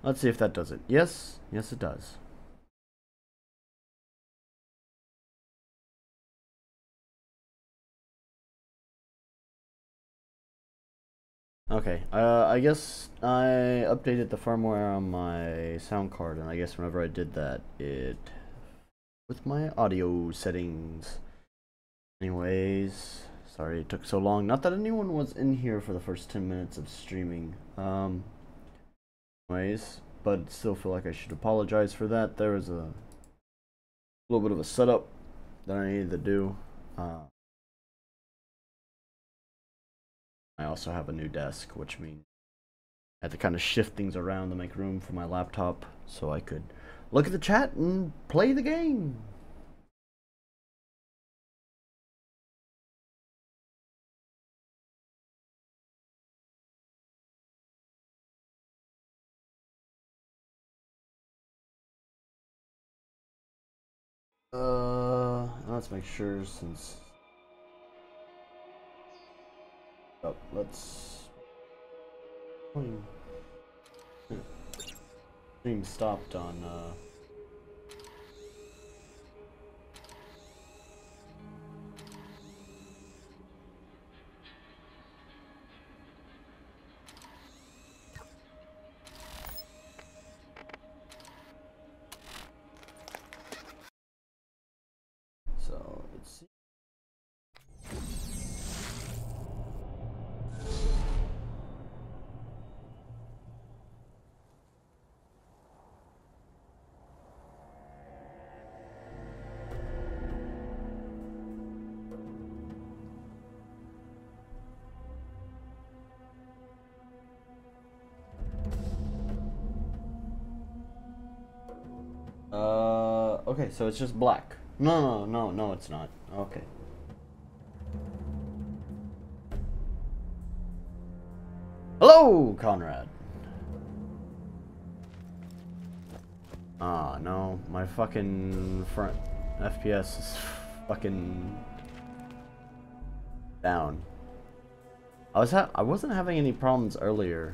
Let's see if that does it. Yes, yes it does. Okay, I guess I updated the firmware on my sound card, and I guess whenever I did that, it with my audio settings. Anyways, sorry it took so long. Not that anyone was in here for the first 10 minutes of streaming. Anyways, but still feel like I should apologize for that. There was a little bit of a setup that I needed to do. I also have a new desk, which means I had to kind of shift things around to make room for my laptop so I could look at the chat and play the game. Let's make sure since. Oh, let's. Stream stopped on. So let's see. Okay, so it's just black. No, it's not. Okay. Hello, Conrad. Ah, no, my fucking front FPS is fucking down. I wasn't having any problems earlier.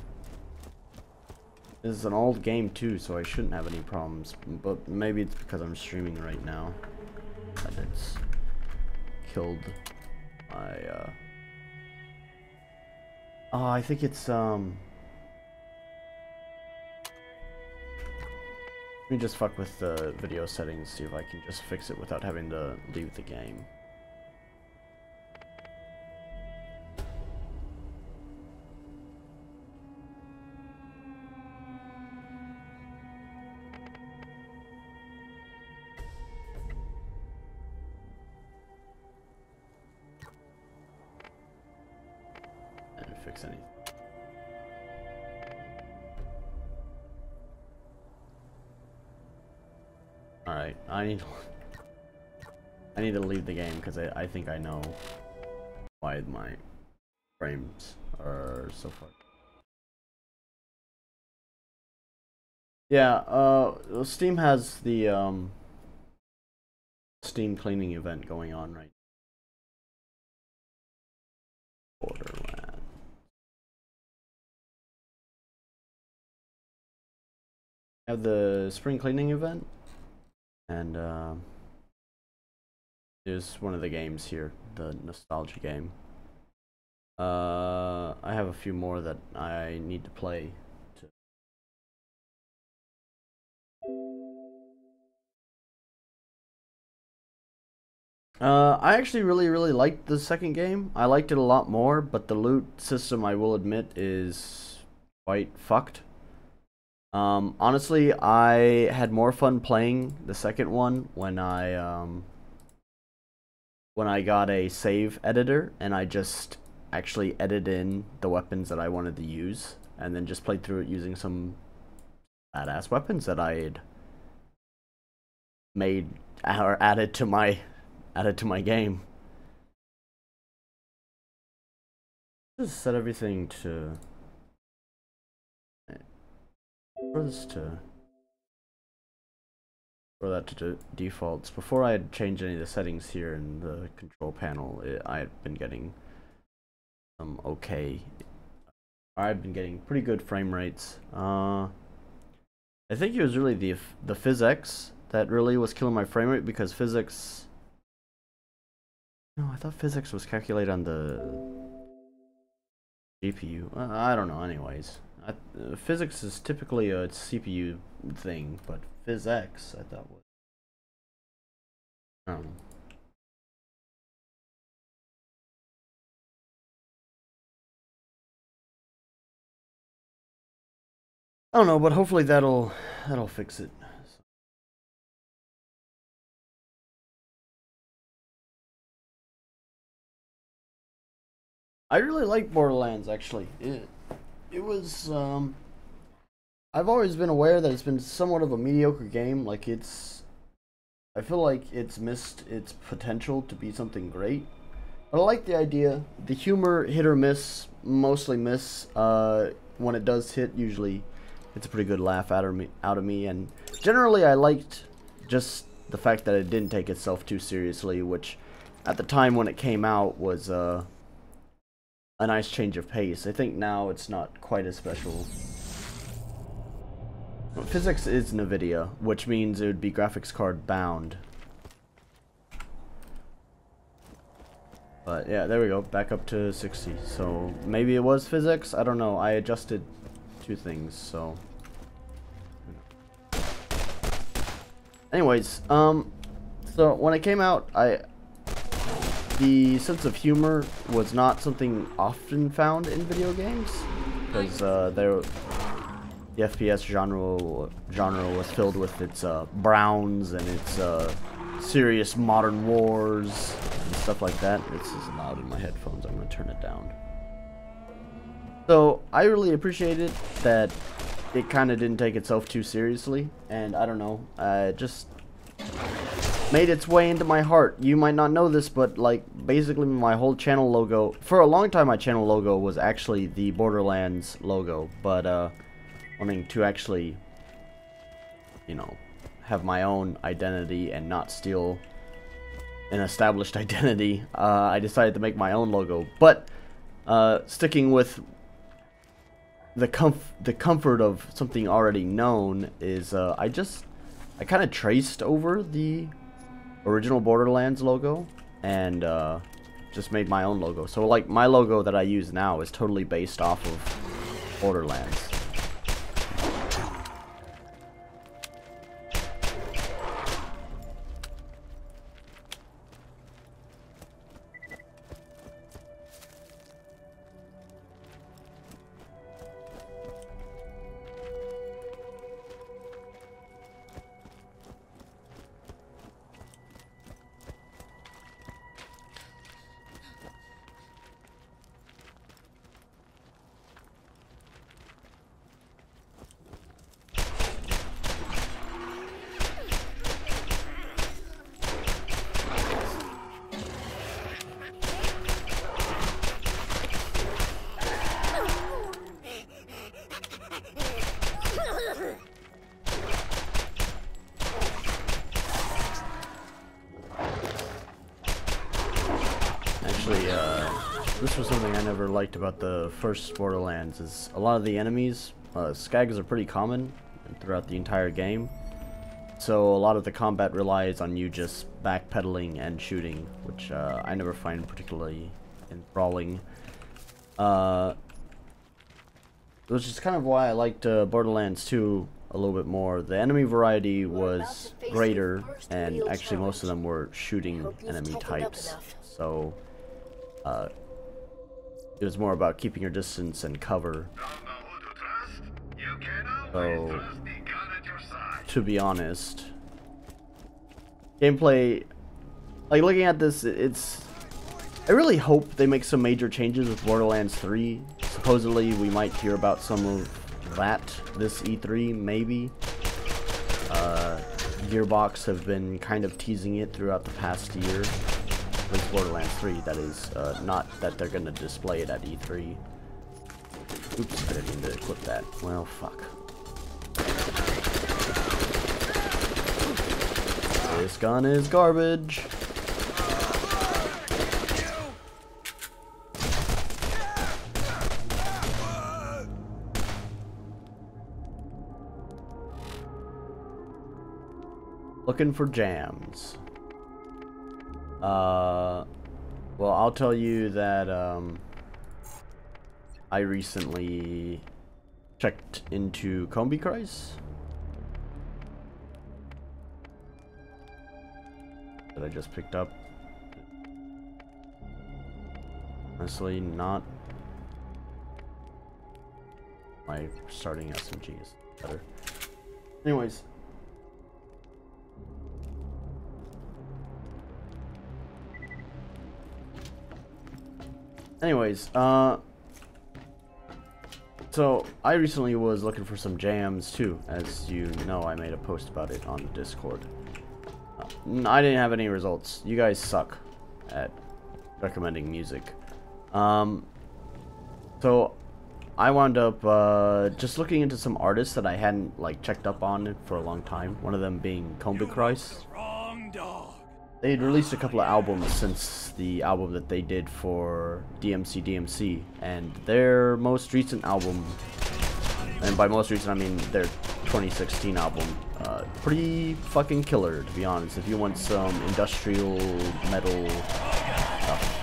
This is an old game too, so I shouldn't have any problems. But maybe it's because I'm streaming right now that it's killed my. Oh, I think it's Let me just fuck with the video settings, see if I can just fix it without having to leave the game. Fix anything. Alright, I need to leave the game because I think I know why my frames are so far. Yeah, Steam has the Steam cleaning event going on right now. Borderlands. Have the spring cleaning event, and there's one of the games here, the nostalgia game. I have a few more that I need to play. I actually really liked the second game. I liked it a lot more, but the loot system, I will admit, is quite fucked. Honestly, I had more fun playing the second one when I got a save editor and I just actually edited in the weapons that I wanted to use and then just played through it using some badass weapons that I had made or added to my game. Just set everything to for that to defaults. Before I had changed any of the settings here in the control panel, I had been getting some okay. I've been getting pretty good frame rates. I think it was really the physics that really was killing my frame rate, because physics... No, I thought physics was calculated on the GPU. I don't know, anyways. Physics is typically a CPU thing, but physics I thought was... I don't know. I don't know, but hopefully that'll fix it. I really like Borderlands, actually. It was I've always been aware that it's been somewhat of a mediocre game. Like, I feel like it's missed its potential to be something great. But I like the idea. The humor, hit or miss, mostly miss. When it does hit, usually it's a pretty good laugh out of me. And generally, I liked just the fact that it didn't take itself too seriously, which at the time when it came out was a nice change of pace. I think now it's not quite as special. Physics is NVIDIA, which means it would be graphics card bound. But yeah, there we go, back up to 60. So maybe it was physics, I don't know. I adjusted two things, so. Anyways, so when it came out, the sense of humor was not something often found in video games, because the FPS genre was filled with its Browns and its serious modern wars and stuff like that. This is loud in my headphones. I'm gonna turn it down. So I really appreciated that it kind of didn't take itself too seriously, and I don't know, it just made its way into my heart. You might not know this, but like basically my whole channel logo, for a long time my channel logo was actually the Borderlands logo, but wanting to actually, you know, have my own identity and not steal an established identity, I decided to make my own logo. But sticking with the comfort of something already known is I kind of traced over the original Borderlands logo and just made my own logo. So like my logo that I use now is totally based off of Borderlands. This was something I never liked about the first Borderlands, is a lot of the enemies, skags are pretty common throughout the entire game. So a lot of the combat relies on you just backpedaling and shooting, which I never find particularly enthralling. Which is kind of why I liked Borderlands 2 a little bit more. The enemy variety was greater, and actually most of them were shooting enemy types. So it was more about keeping your distance and cover. So, to be honest, gameplay, like looking at this, I really hope they make some major changes with Borderlands 3. Supposedly we might hear about some of that this E3, maybe. Gearbox have been kind of teasing it throughout the past year. With Borderlands 3, that is, not that they're gonna display it at E3. Oops, I didn't mean to clip that. Well, fuck. This gun is garbage. Looking for jams. Well, I'll tell you that, I recently checked into Combikreis. That I just picked up. Honestly, not my starting SMG is better. Anyways. So I recently was looking for some jams too. As you know, I made a post about it on the Discord. I didn't have any results. You guys suck at recommending music. So I wound up just looking into some artists that I hadn't like checked up on for a long time. One of them being Combikreis. They'd released a couple of albums since the album that they did for DMC, and their most recent album, and by most recent I mean their 2016 album, pretty fucking killer, to be honest, if you want some industrial metal stuff.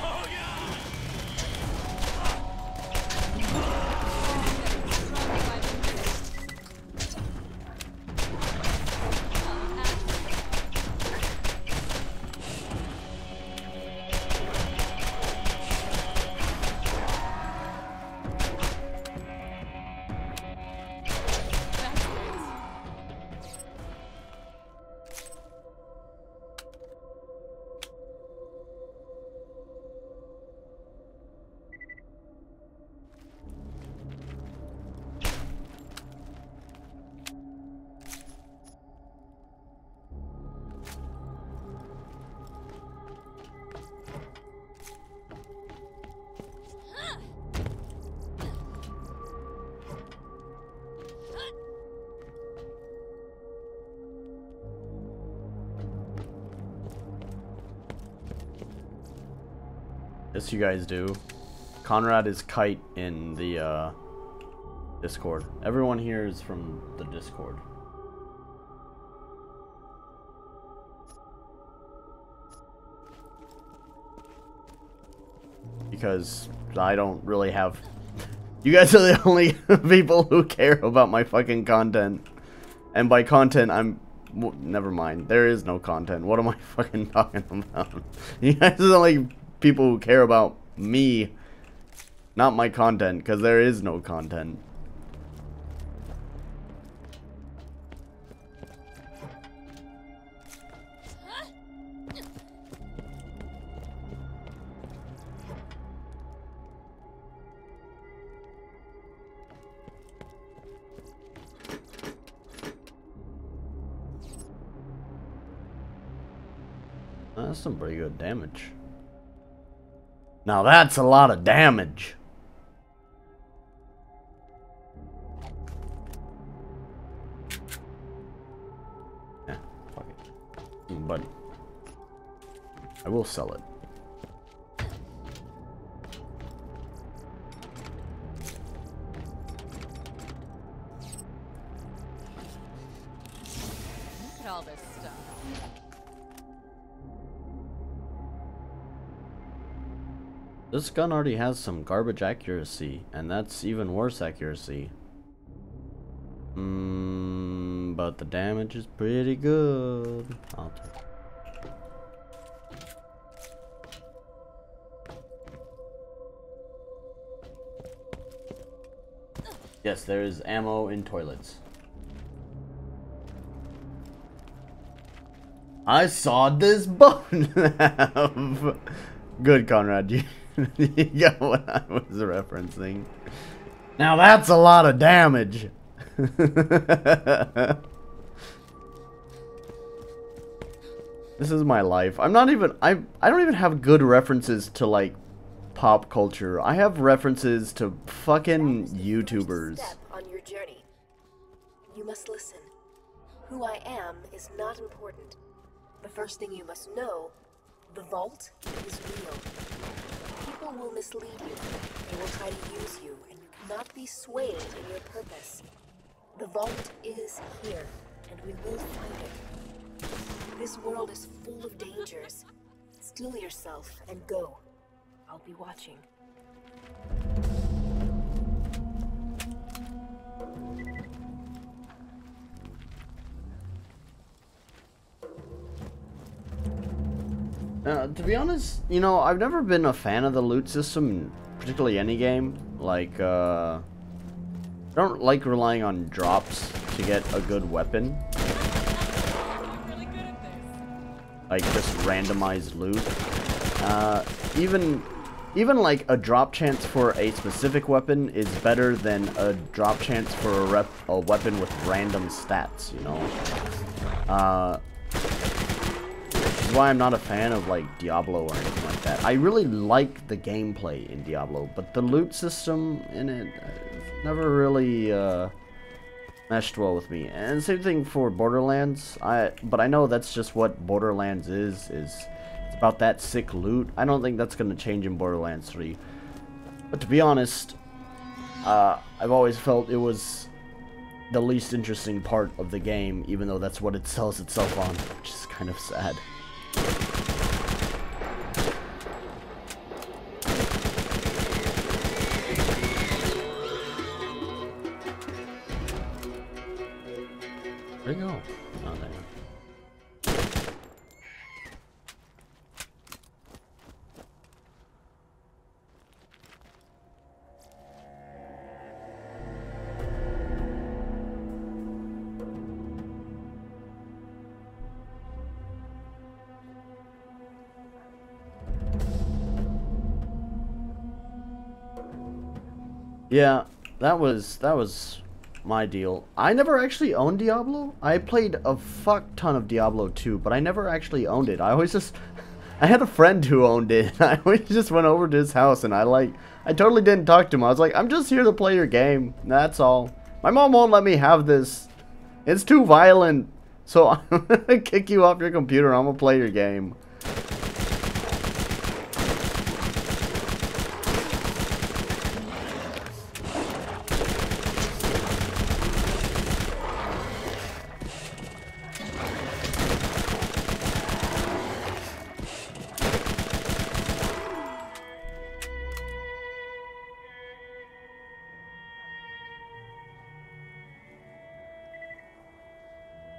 Yes, you guys do. Conrad is Kite in the Discord. Everyone here is from the Discord. Because I don't really have... You guys are the only people who care about my fucking content. And by content, I'm... Well, never mind. There is no content. What am I fucking talking about? You guys are the only people who care about me, not my content, because there is no content. That's some pretty good damage. Now that's a lot of damage. Yeah, fuck it. But I will sell it. Look at all this stuff. This gun already has some garbage accuracy, and that's even worse accuracy. But the damage is pretty good. I'll take it. Yes, there is ammo in toilets. I sawed this bone off. Good, Conrad. You got what I was referencing. Now that's a lot of damage. This is my life. I don't even have good references to like pop culture. I have references to fucking YouTubers. Step on your journey. You must listen. Who I am is not important. The first thing you must know, the vault is real. People will mislead you. They will try to use you, and you cannot be swayed in your purpose. The vault is here, and we will find it. This world is full of dangers. Still yourself and go. I'll be watching. To be honest, you know, I've never been a fan of the loot system in particularly any game. Like, I don't like relying on drops to get a good weapon. Like, just randomized loot. Even like a drop chance for a specific weapon is better than a drop chance for a weapon with random stats, you know? Which is why I'm not a fan of like Diablo or anything like that. I really like the gameplay in Diablo, but the loot system in it never really meshed well with me. And same thing for Borderlands. But I know that's just what Borderlands is it's about that sick loot. I don't think that's going to change in Borderlands 3. But to be honest, I've always felt it was the least interesting part of the game, even though that's what it sells itself on, which is kind of sad. Where'd it go? Oh, there. Yeah, that was my deal. I never actually owned Diablo. I played a fuck ton of Diablo 2, but I never actually owned it. I always just I had a friend who owned it. I always just went over to his house and I totally didn't talk to him. I was like, I'm just here to play your game. That's all. My mom won't let me have this. It's too violent. So I'm gonna kick you off your computer. I'm gonna play your game.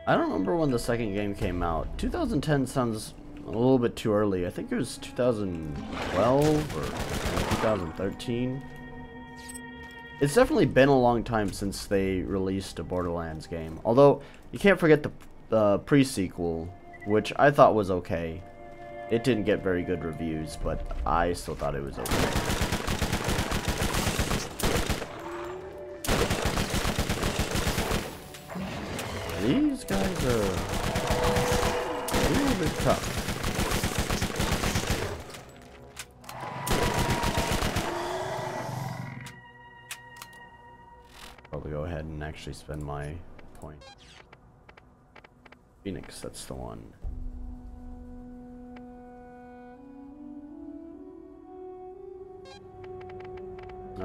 I don't remember when the second game came out. 2010 sounds a little bit too early. I think it was 2012 or 2013. It's definitely been a long time since they released a Borderlands game. Although, you can't forget the pre-sequel, which I thought was okay. It didn't get very good reviews, but I still thought it was okay. These guys are a little bit tough. Probably go ahead and actually spend my point. Phoenix, that's the one.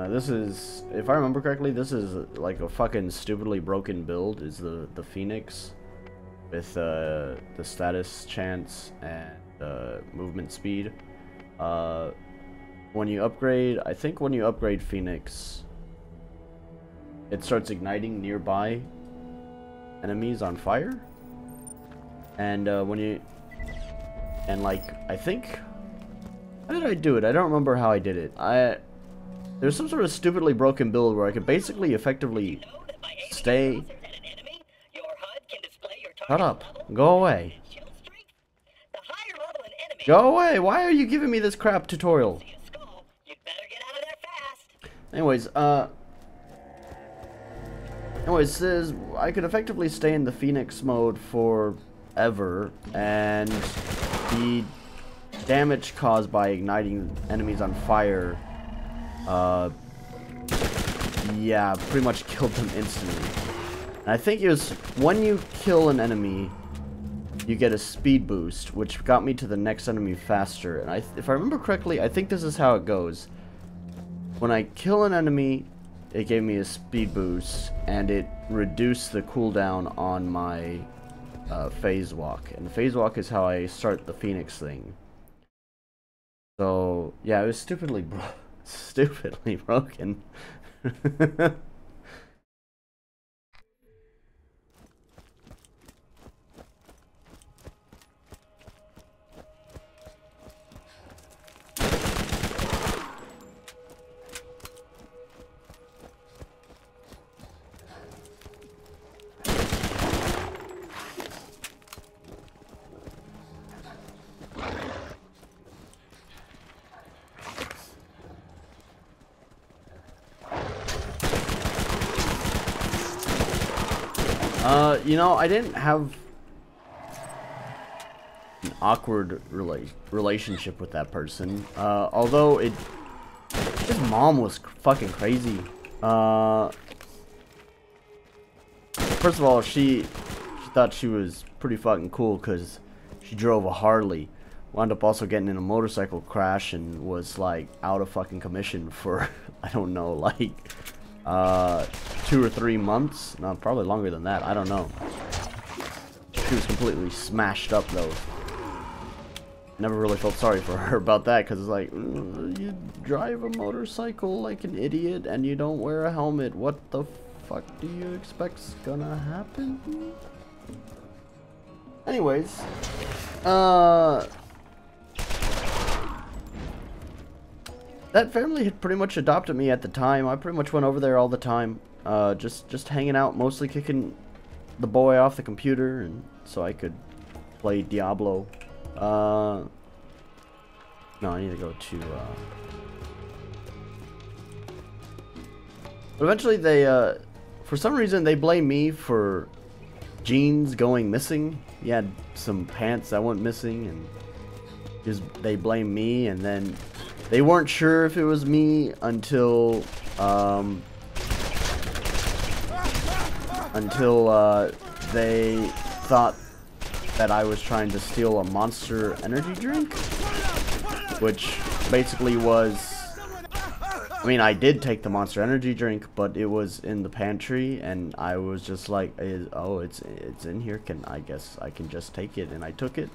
This is, if I remember correctly, this is like a fucking stupidly broken build, is the Phoenix. With the status chance and movement speed. When you upgrade, I think when you upgrade Phoenix, it starts igniting nearby enemies on fire. And I think, how did I do it? I don't remember how I did it. There's some sort of stupidly broken build where I could basically effectively stay. Shut up. Go away. Go away. Why are you giving me this crap tutorial? Anyways, it says I could effectively stay in the Phoenix mode forever, and the damage caused by igniting enemies on fire, yeah, pretty much killed them instantly. And I think it was when you kill an enemy, you get a speed boost, which got me to the next enemy faster. And if I remember correctly, I think this is how it goes. When I kill an enemy, it gave me a speed boost, and it reduced the cooldown on my phase walk, and phase walk is how I start the Phoenix thing. So yeah, it was stupidly broken. You know, I didn't have an awkward relationship with that person. Although his mom was fucking crazy. First of all, she thought she was pretty fucking cool because she drove a Harley. Wound up also getting in a motorcycle crash and was like out of fucking commission for I don't know, like 2 or 3 months. No, probably longer than that. I don't know. She was completely smashed up though. Never really felt sorry for her about that because it's like, you drive a motorcycle like an idiot and you don't wear a helmet. What the fuck do you expect's gonna happen? Anyways, that family had pretty much adopted me at the time. I pretty much went over there all the time, just hanging out, mostly kicking the boy off the computer, and so I could play Diablo. No, I need to go to. But eventually, they, for some reason, they blame me for jeans going missing. He had some pants that went missing, and they blamed me, and then. They weren't sure if it was me until they thought that I was trying to steal a Monster energy drink, which basically was, I mean, I did take the Monster energy drink, but it was in the pantry, and I was just like, oh, it's in here. I guess I can just take it, and I took it.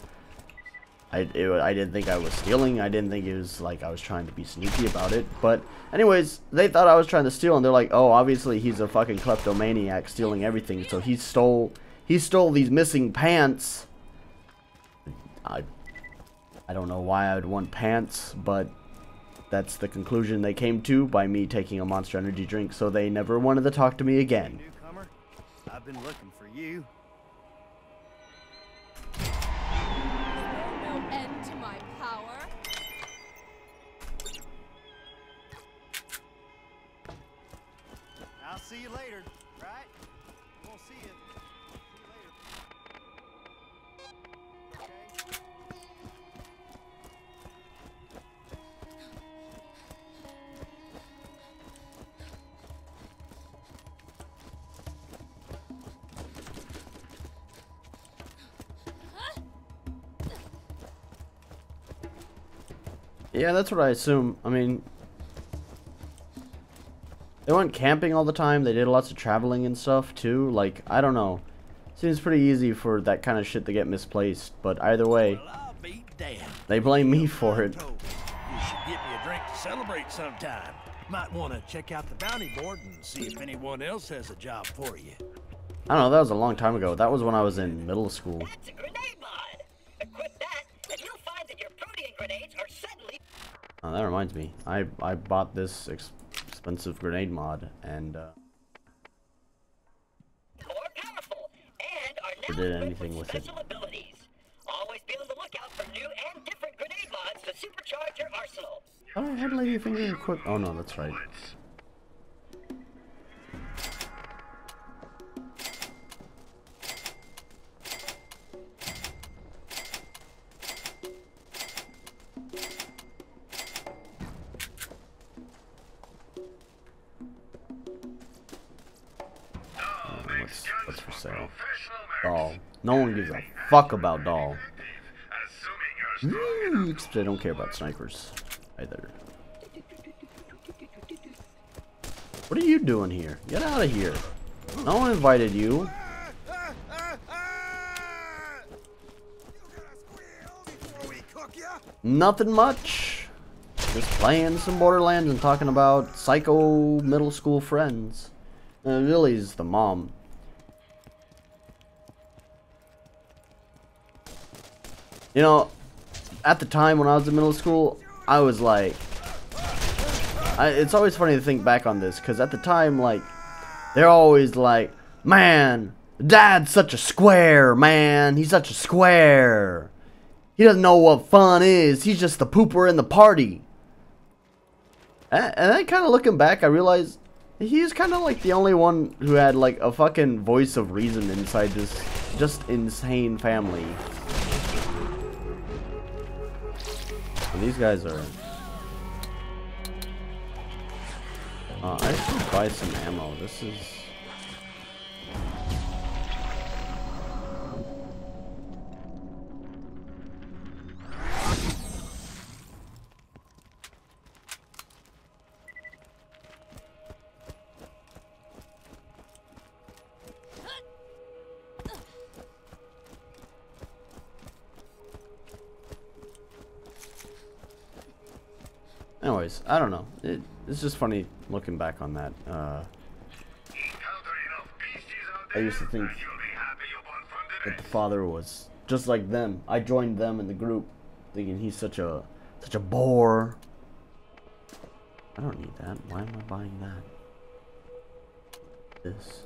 I didn't think I was stealing. I didn't think it was like I was trying to be sneaky about it. But anyways, they thought I was trying to steal, and they're like, oh, obviously he's a fucking kleptomaniac stealing everything. So he stole these missing pants. I don't know why I would want pants, but that's the conclusion they came to by me taking a Monster energy drink. So they never wanted to talk to me again. Newcomer, I've been looking for you. End to my power. I'll see you later, right? We'll see you. Okay. Yeah, that's what I assume. I mean, they went camping all the time. They did lots of traveling and stuff too. Like, I don't know. Seems pretty easy for that kind of shit to get misplaced. But either way, Well, I'll be damned. they blame me for it. You should get me a drink to celebrate sometime. Might want to check out the bounty board and see if anyone else has a job for you. I don't know. That was a long time ago. That was when I was in middle school. That's a grenade mod. Equip that, and you'll find that your protein grenades are suddenly Oh, that reminds me. I bought this expensive grenade mod and more powerful and are never now did equipped anything with it. special abilities. Always be on the lookout for new and different grenade mods to supercharge your arsenal. Oh, I had Ladyfinger equipped. Oh no, that's right. What's for sale? Doll. No one gives a fuck about doll. Except I don't care about snipers either. What are you doing here? Get out of here. No one invited you. Nothing much. Just playing some Borderlands and talking about psycho middle school friends. Lily's the mom. You know, at the time when I was in middle school, I was like... it's always funny to think back on this, because at the time, like, they're always like, man, Dad's such a square, man. He's such a square. He doesn't know what fun is. He's just the pooper in the party. And then kind of looking back, I realized he's kind of like the only one who had like a fucking voice of reason inside this just insane family. And these guys are... I should buy some ammo. This is... Anyways, I don't know. It's just funny looking back on that. I used to think that the father was just like them. I joined them in the group, thinking he's such a bore. I don't need that. Why am I buying that? This.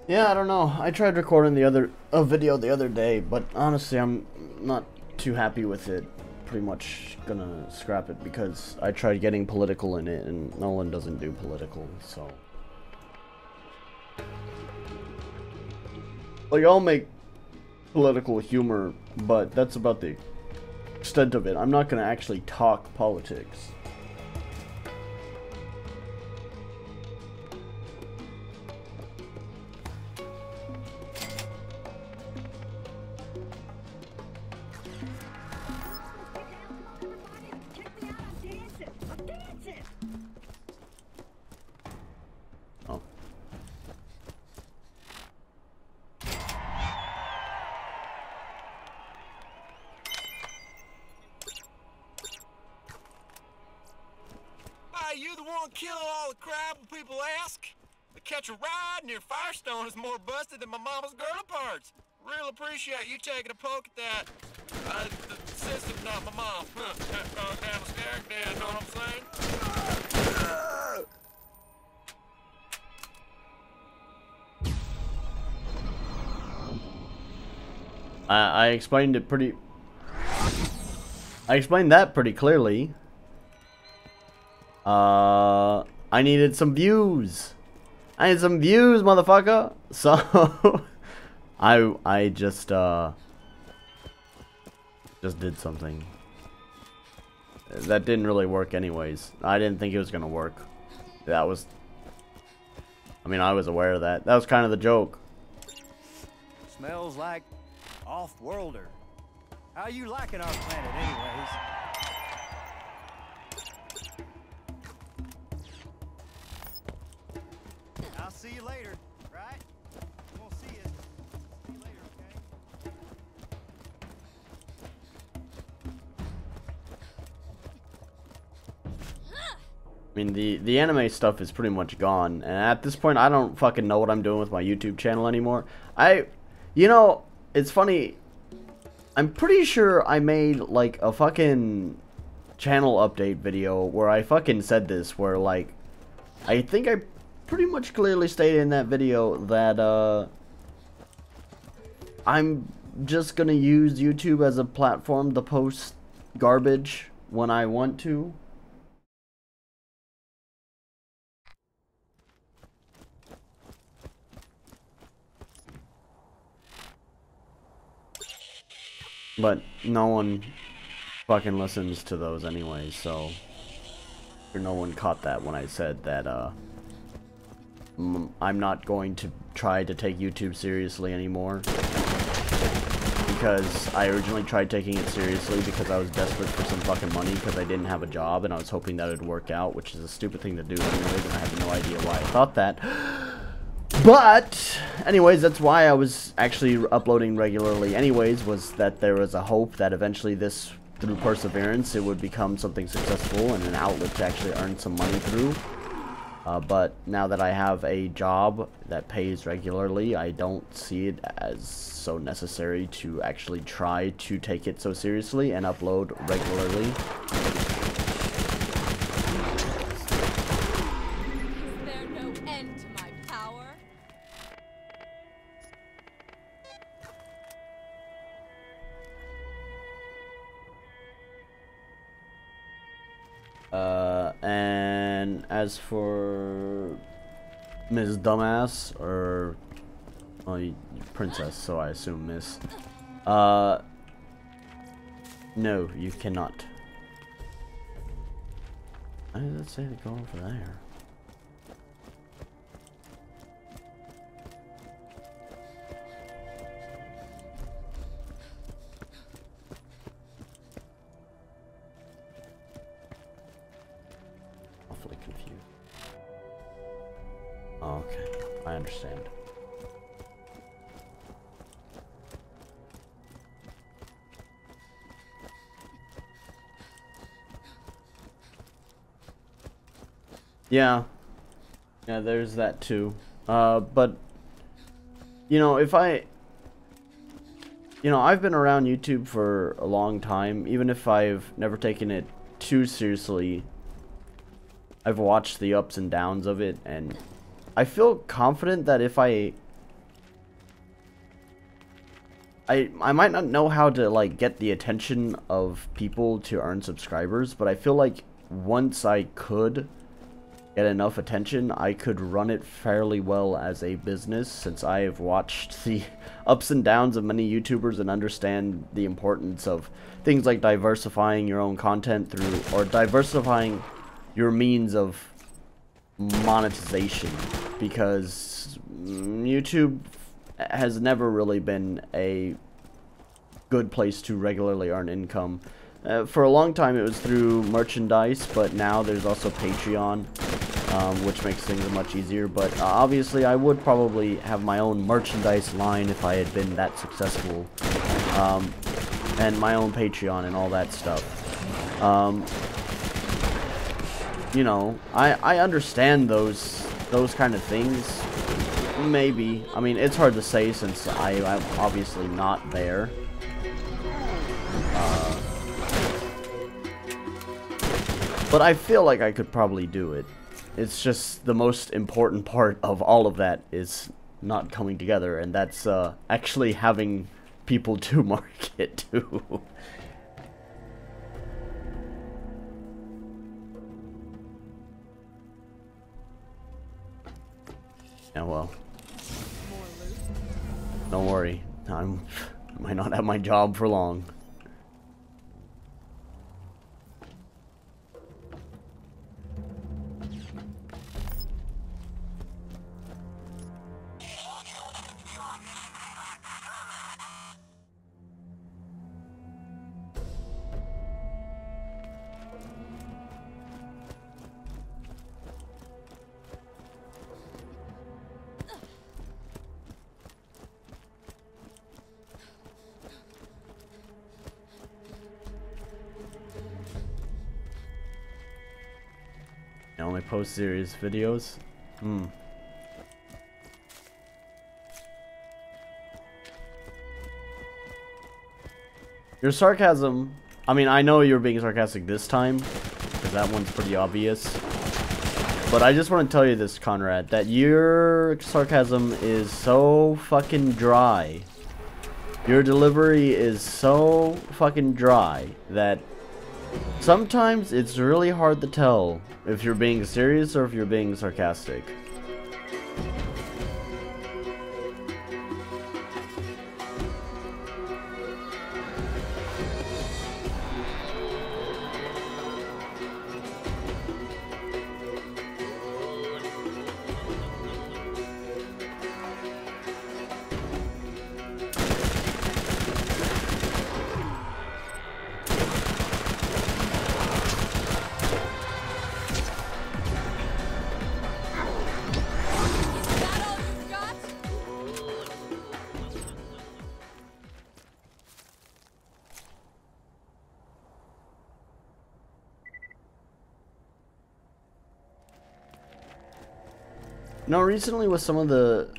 Yeah, I don't know. I tried recording a video the other day, but honestly, I'm not too happy with it. Pretty much gonna scrap it because I tried getting political in it, and Nolan doesn't do political, so. Like, I'll make political humor, but that's about the extent of it. I'm not gonna actually talk politics. You the one killing all the crap when people ask? The catch a ride near Firestone is more busted than my mama's girl parts. Real appreciate you taking a poke at that. The system, not my mom. That goddamn scared dad, know what I'm saying? I explained it pretty... I explained that pretty clearly. I needed some views. I need some views, motherfucker. So I just did something that didn't really work anyways. I didn't think it was gonna work. I mean, I was aware of that. That was kind of the joke. Smells like off-worlder. How you liking our planet anyways? I'll see you later, right? We'll see you. See you later, okay? I mean, the anime stuff is pretty much gone, and at this point, I don't fucking know what I'm doing with my YouTube channel anymore. You know, it's funny. I'm pretty sure I made like a fucking channel update video where I fucking said this, where like, I think I pretty much clearly stated in that video that I'm just gonna use YouTube as a platform to post garbage when I want to. But no one fucking listens to those anyway, so no one caught that when I said that I'm not going to try to take YouTube seriously anymore, because I originally tried taking it seriously because I was desperate for some fucking money because I didn't have a job and I was hoping that it would work out, which is a stupid thing to do anyways, and I have no idea why I thought that. But anyways, that's why I was actually uploading regularly anyways, was that there was a hope that eventually this, through perseverance, it would become something successful and an outlet to actually earn some money through. But now that I have a job that pays regularly, I don't see it as so necessary to actually try to take it so seriously and upload regularly. Is there no end to my power? And as for Ms. Dumbass, or, well, Princess, so I assume Miss, no, you cannot. Why did it say to go over there? Awfully confused. Oh, okay, I understand. Yeah, there's that too. But you know, I've been around YouTube for a long time. Even if I've never taken it too seriously, I've watched the ups and downs of it, and I feel confident that if I might not know how to, like, get the attention of people to earn subscribers, but I feel like once I could get enough attention, I could run it fairly well as a business, since I have watched the ups and downs of many YouTubers and understand the importance of things like diversifying your own content through, or diversifying your means of monetization, because YouTube has never really been a good place to regularly earn income. For a long time it was through merchandise, but now there's also Patreon, which makes things much easier. But obviously I would probably have my own merchandise line if I had been that successful, and my own Patreon and all that stuff. You know, I understand those kind of things. Maybe. I mean, it's hard to say since I'm obviously not there. But I feel like I could probably do it. It's just the most important part of all of that is not coming together, and that's actually having people to market to. Yeah, well, don't worry, I might not have my job for long. I only post serious videos? Your sarcasm, I mean, I know you're being sarcastic this time, because that one's pretty obvious. But I just want to tell you this, Conrad, that your sarcasm is so fucking dry. Your delivery is so fucking dry that Sometimes it's really hard to tell if you're being serious or if you're being sarcastic. Is that all you've got? No, recently with some of the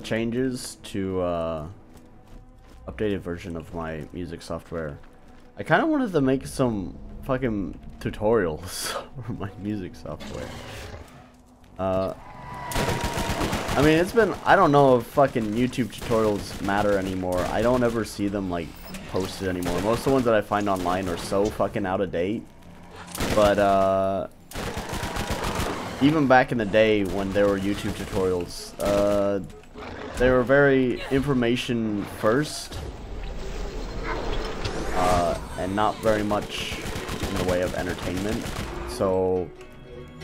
changes to updated version of my music software, I kind of wanted to make some fucking tutorials for my music software. I mean, it's been, I don't know if fucking YouTube tutorials matter anymore. I don't ever see them like posted anymore. Most of the ones that I find online are so fucking out of date. But even back in the day when there were YouTube tutorials, they were very information first, and not very much in the way of entertainment. So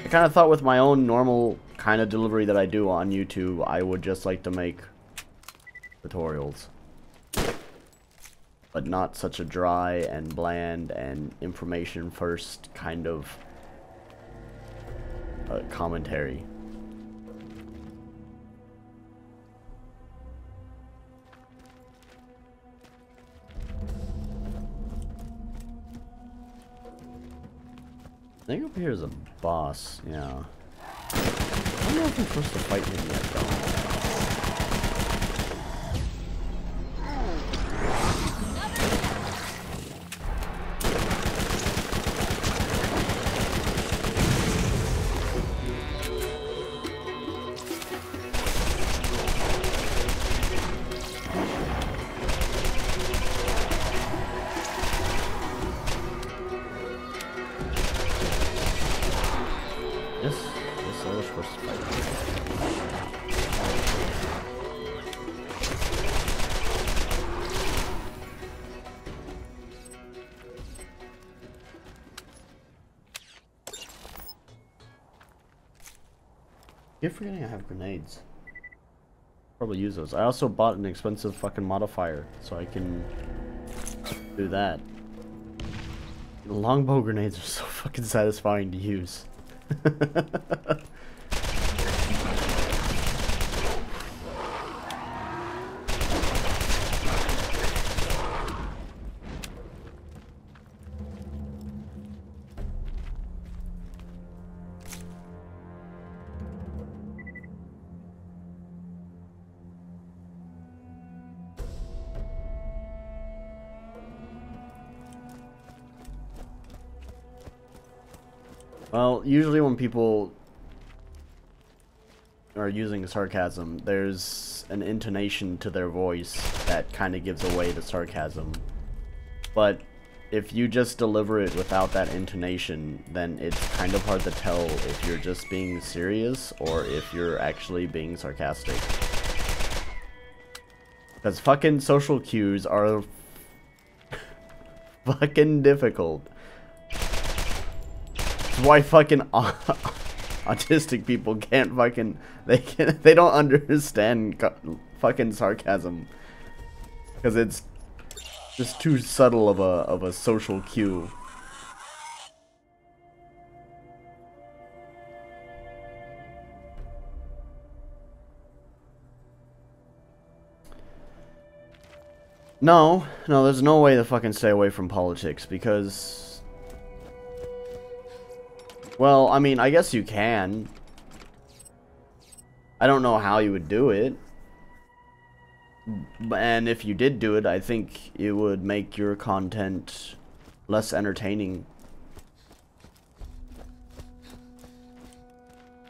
I kind of thought with my own normal kind of delivery that I do on YouTube, I would just like to make tutorials, but not such a dry and bland and information first kind of commentary. I think up here is a boss, yeah. I don't know if I'm supposed to fight him yet, though. Yes, I was supposed to fight. Keep forgetting I have grenades. Probably use those. I also bought an expensive fucking modifier, so I can do that. The longbow grenades are so fucking satisfying to use. Well, usually when people are using sarcasm, there's an intonation to their voice that kind of gives away the sarcasm. But if you just deliver it without that intonation, then it's kind of hard to tell if you're just being serious or if you're actually being sarcastic. Because fucking social cues are fucking difficult. Why fucking autistic people can't fucking they don't understand fucking sarcasm, because it's just too subtle of a social cue. No, there's no way to fucking stay away from politics, because, well, I mean, I guess you can. I don't know how you would do it. And if you did do it, I think it would make your content less entertaining.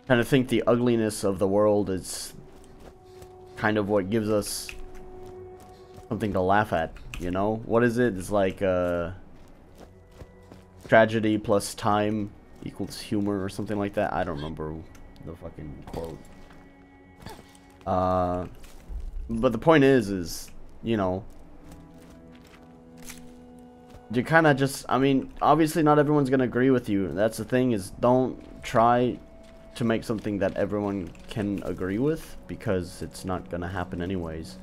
Kind of think the ugliness of the world is kind of what gives us something to laugh at, you know? What is it? It's like, tragedy plus time equals humor or something like that. I don't remember the fucking quote. But the point is, you know, you kind of just, I mean, obviously not everyone's gonna agree with you. That's the thing, is don't try to make something that everyone can agree with, because it's not gonna happen anyways.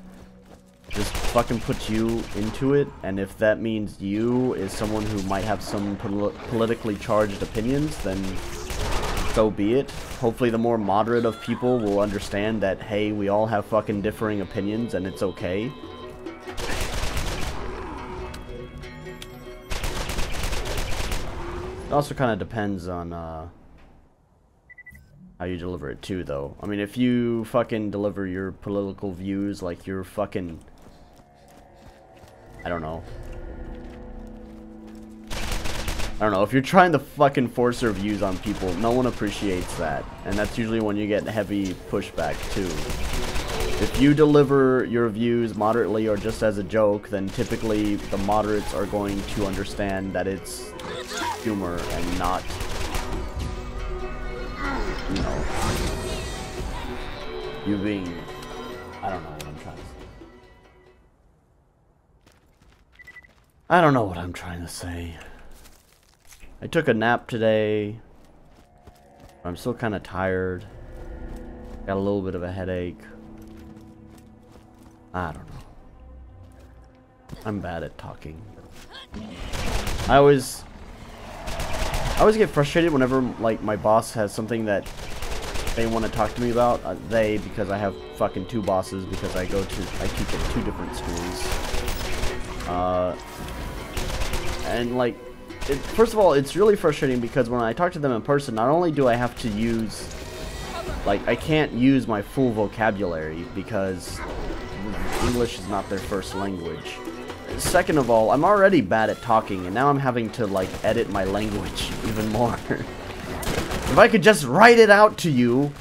Just fucking put you into it, and if that means you is someone who might have some politically charged opinions, then so be it. Hopefully the more moderate of people will understand that, hey, we all have fucking differing opinions and it's okay. It also kind of depends on how you deliver it too, though. I mean, if you fucking deliver your political views like you're fucking, I don't know, if you're trying to fucking force your views on people, no one appreciates that. And that's usually when you get heavy pushback, too. If you deliver your views moderately or just as a joke, then typically the moderates are going to understand that it's humor and not, you know, you being, I don't know what I'm trying to say. I don't know what I'm trying to say. I took a nap today. I'm still kind of tired. Got a little bit of a headache. I don't know. I'm bad at talking. I always get frustrated whenever, like, my boss has something that they want to talk to me about. Because I have fucking 2 bosses, because I teach at 2 different schools. And like, first of all, it's really frustrating because when I talk to them in person, not only do I have to use, like, I can't use my full vocabulary because English is not their first language. Second of all, I'm already bad at talking, and now I'm having to, like, edit my language even more. If I could just write it out to you,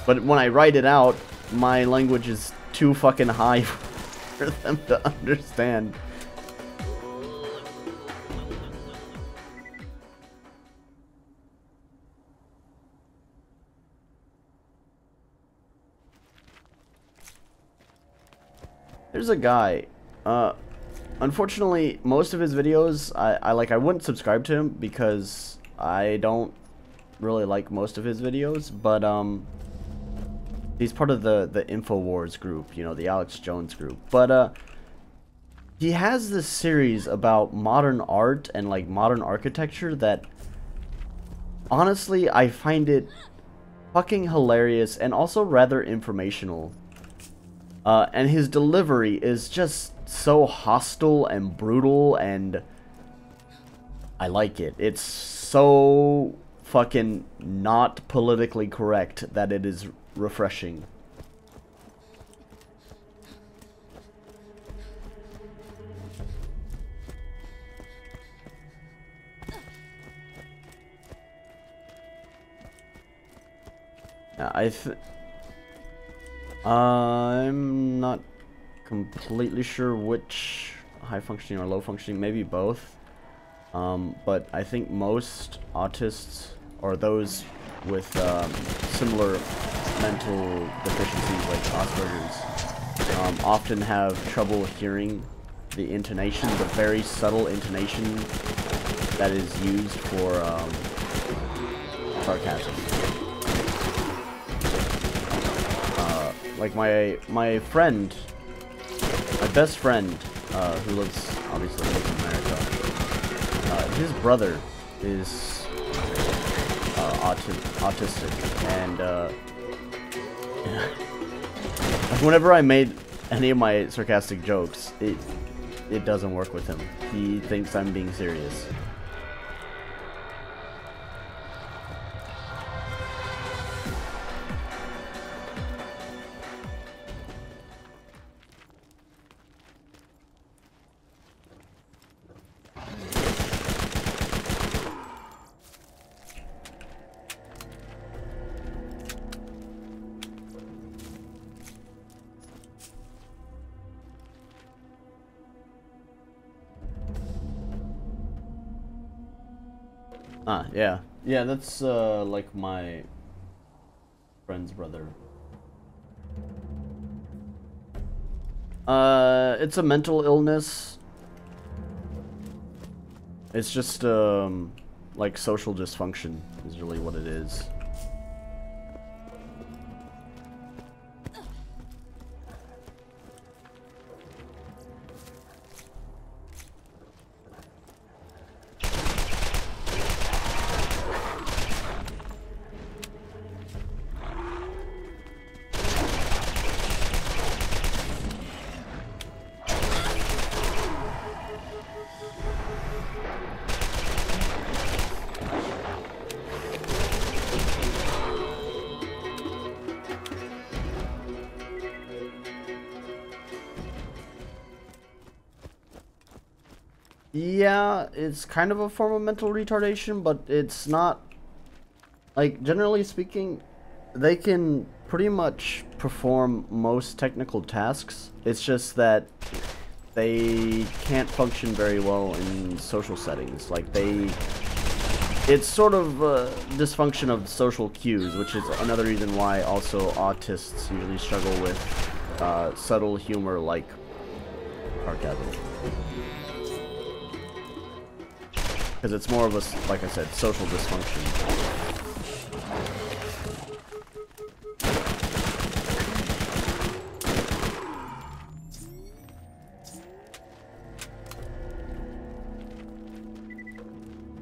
but when I write it out, my language is too fucking high for them to understand. There's a guy, unfortunately, most of his videos, I wouldn't subscribe to him because I don't really like most of his videos, but, he's part of the InfoWars group, you know, the Alex Jones group, but, he has this series about modern art and, like, modern architecture that, honestly, I find it fucking hilarious and also rather informational. And his delivery is just so hostile and brutal, and I like it. It's so fucking not politically correct that it is refreshing. I'm not completely sure which high functioning or low functioning, maybe both. But I think most autists, or those with similar mental deficiencies like Asperger's, often have trouble hearing the intonation, the very subtle intonation that is used for sarcasm. Like my friend, my best friend, who lives obviously in America, his brother is autistic, and whenever I made any of my sarcastic jokes, it doesn't work with him. He thinks I'm being serious. Ah, yeah. Yeah, that's, like my friend's brother. It's a mental illness. It's just, like social dysfunction is really what it is. Yeah, it's kind of a form of mental retardation, but it's not, like, generally speaking, they can pretty much perform most technical tasks. It's just that they can't function very well in social settings. Like, it's sort of dysfunction of social cues, which is another reason why also autists usually struggle with subtle humor like sarcasm. Because it's more of a, like I said, social dysfunction.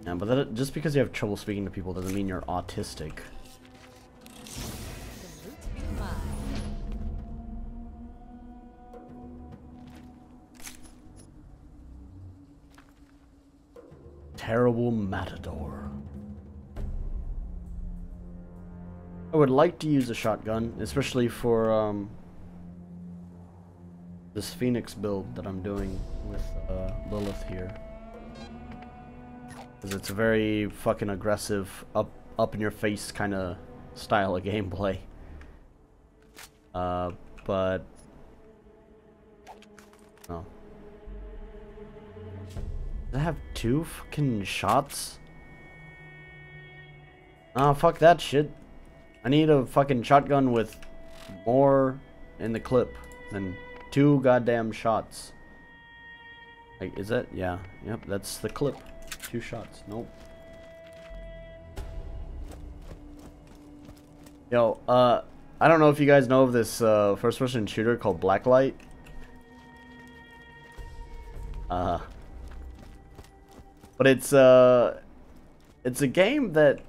Yeah, but that, just because you have trouble speaking to people doesn't mean you're autistic. Terrible matador. I would like to use a shotgun, especially for this Phoenix build that I'm doing with Lilith here. Because it's a very fucking aggressive, up in your face kind of style of gameplay. But no. Does it have 2 fucking shots? Oh, fuck that shit. I need a fucking shotgun with more in the clip than 2 goddamn shots. Like, is that? Yeah. Yep, that's the clip. 2 shots. Nope. Yo, I don't know if you guys know of this first-person shooter called Blacklight. But it's a game that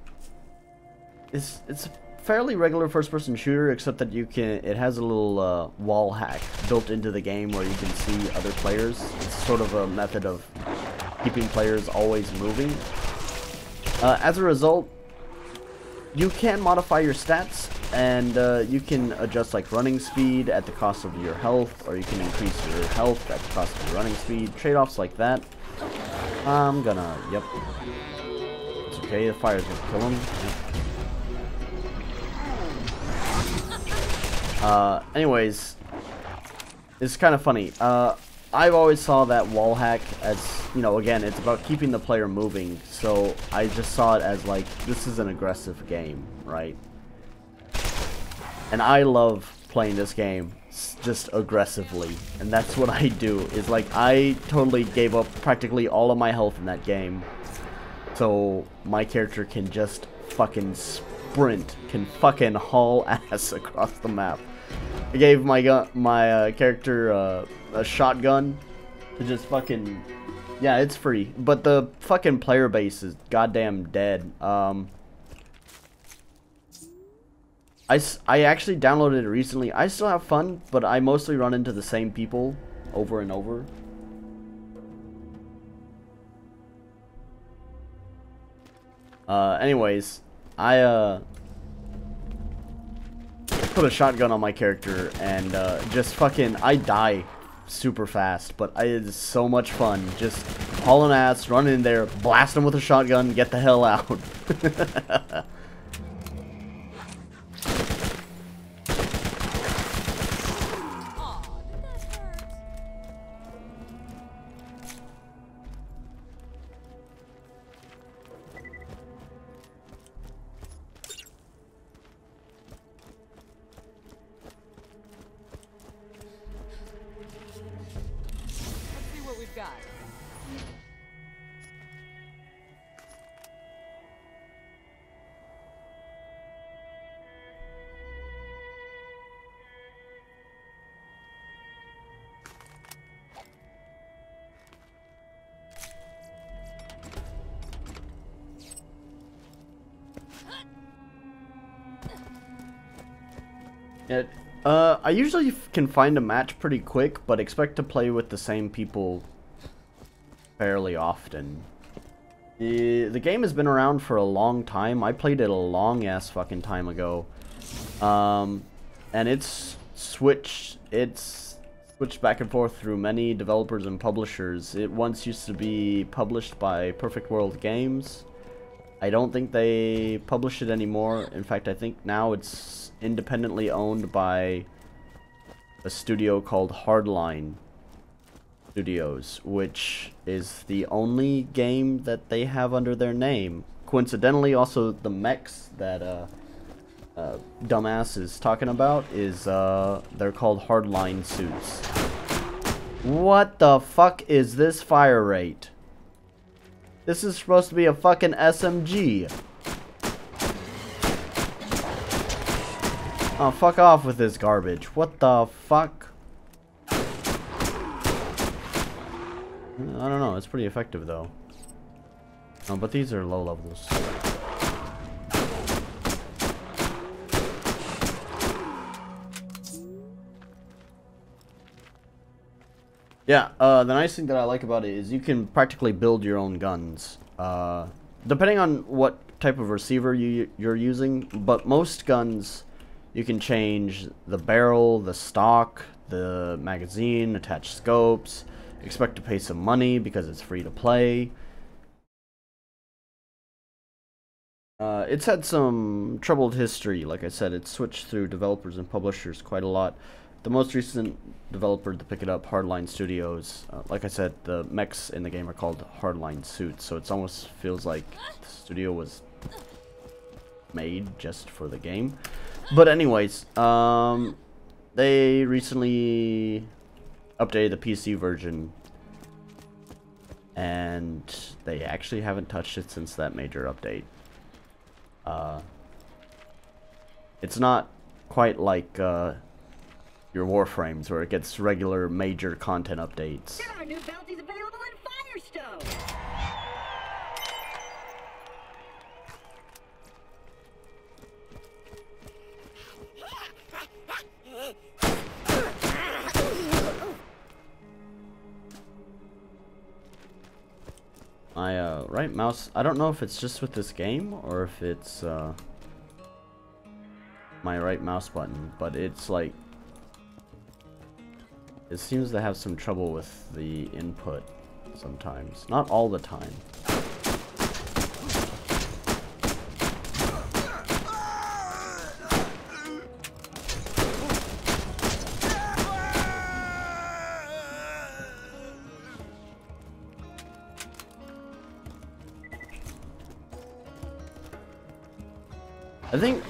it's a fairly regular first-person shooter, except that it has a little wall hack built into the game where you can see other players. It's sort of a method of keeping players always moving. As a result, you can modify your stats, and you can adjust like running speed at the cost of your health, or you can increase your health at the cost of your running speed. Trade-offs like that. I'm gonna, yep. It's okay, the fire's gonna kill him. Yep. Anyways, it's kind of funny. I've always saw that wall hack as, you know, again, it's about keeping the player moving, so I just saw it as like, this is an aggressive game, right? And I love playing this game just aggressively, and that's what I do, is like, I totally gave up practically all of my health in that game, so my character can just fucking sprint, can fucking haul ass across the map. I gave my character a shotgun to just fucking, yeah, it's free, but the fucking player base is goddamn dead. I actually downloaded it recently. I still have fun, but I mostly run into the same people over and over. Anyways, I put a shotgun on my character and just fucking, I die super fast, but it is so much fun. Just hauling ass, run in there, blast them with a shotgun, get the hell out. got? Yeah, I usually can find a match pretty quick, but expect to play with the same people fairly often. The game has been around for a long time. I played it a long ass fucking time ago. And it's switched back and forth through many developers and publishers. It once used to be published by Perfect World Games. I don't think they publish it anymore. In fact, I think now it's independently owned by a studio called Hardline Studios, which is the only game that they have under their name. Coincidentally, also the mechs that dumbass is talking about is they're called Hardline suits. What the fuck is this fire rate? This is supposed to be a fucking SMG. Oh, fuck off with this garbage. What the fuck? I don't know, it's pretty effective though. Oh, but these are low levels. Yeah, the nice thing that I like about it is you can practically build your own guns. Depending on what type of receiver you're using, but most guns you can change the barrel, the stock, the magazine, attach scopes, expect to pay some money because it's free to play. It's had some troubled history. Like I said, it's switched through developers and publishers quite a lot. The most recent developer to pick it up, Hardline Studios, like I said, the mechs in the game are called Hardline suits, so it almost feels like the studio was made just for the game. But anyways, they recently updated the PC version, and they actually haven't touched it since that major update. It's not quite like your Warframes, where it gets regular major content updates. There are new bounties available in Firestone. My right mouse, I don't know if it's just with this game or if it's my right mouse button, but it's like it seems to have some trouble with the input sometimes. Not all the time. I think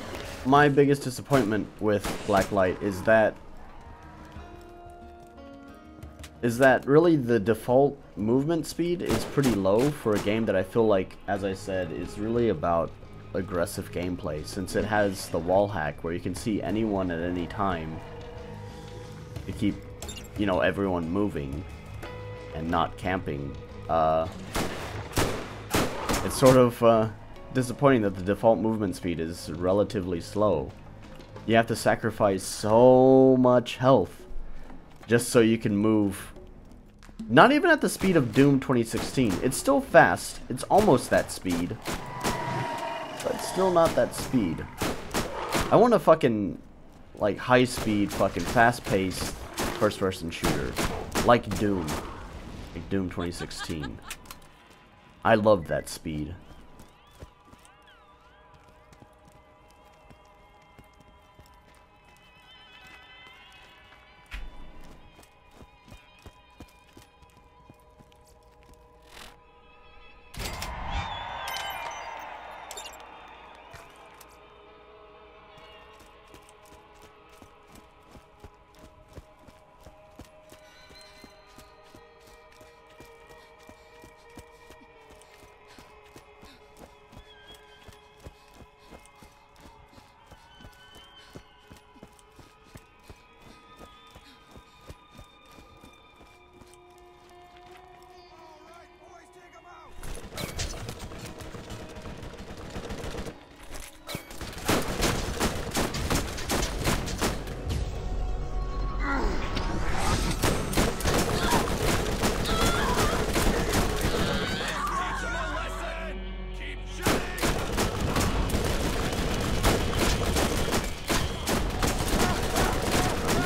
my biggest disappointment with Blacklight is that really the default movement speed is pretty low for a game that I feel like, as I said, is really about aggressive gameplay, since it has the wall hack where you can see anyone at any time to keep, you know, everyone moving and not camping. It's sort of disappointing that the default movement speed is relatively slow. You have to sacrifice so much health just so you can move. Not even at the speed of Doom 2016. It's still fast. It's almost that speed. But still not that speed. I want a fucking, like, high-speed, fucking fast-paced first-person shooter. Like Doom. Like Doom 2016. I love that speed.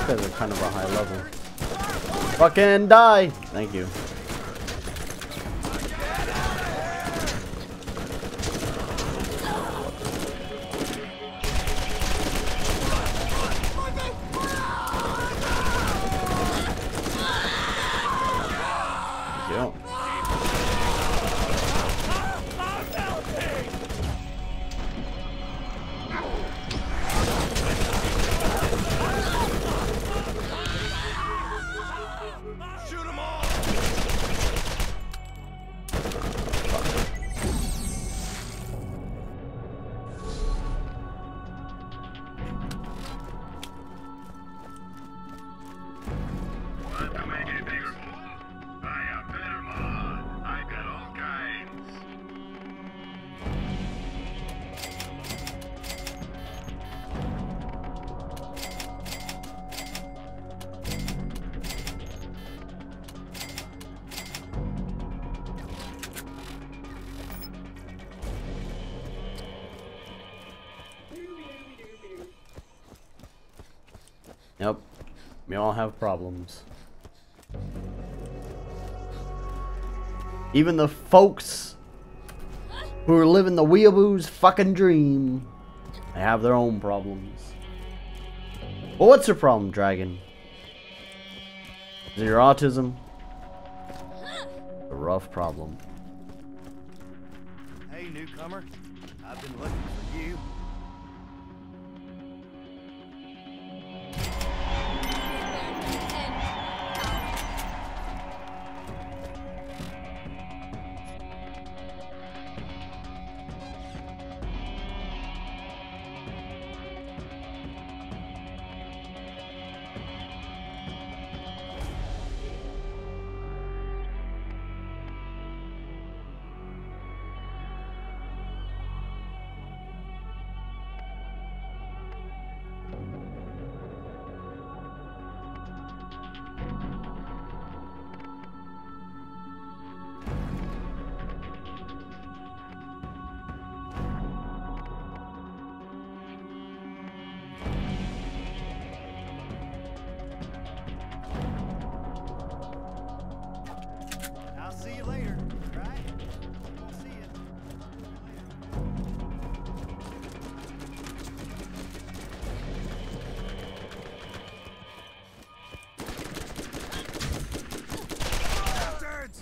guys are kind of a high level. Fucking die! Thank you. Thank you. Shoot 'em all! Want to make it bigger? Buy a better mod. I got all kinds. Yep. We all have problems. Even the folks who are living the weeaboo's fucking dream, they have their own problems. Well, what's your problem, Dragon? Is it your autism? A rough problem. Hey, newcomer. I've been looking for you. I'll see you later, right? We'll see you. Bastards!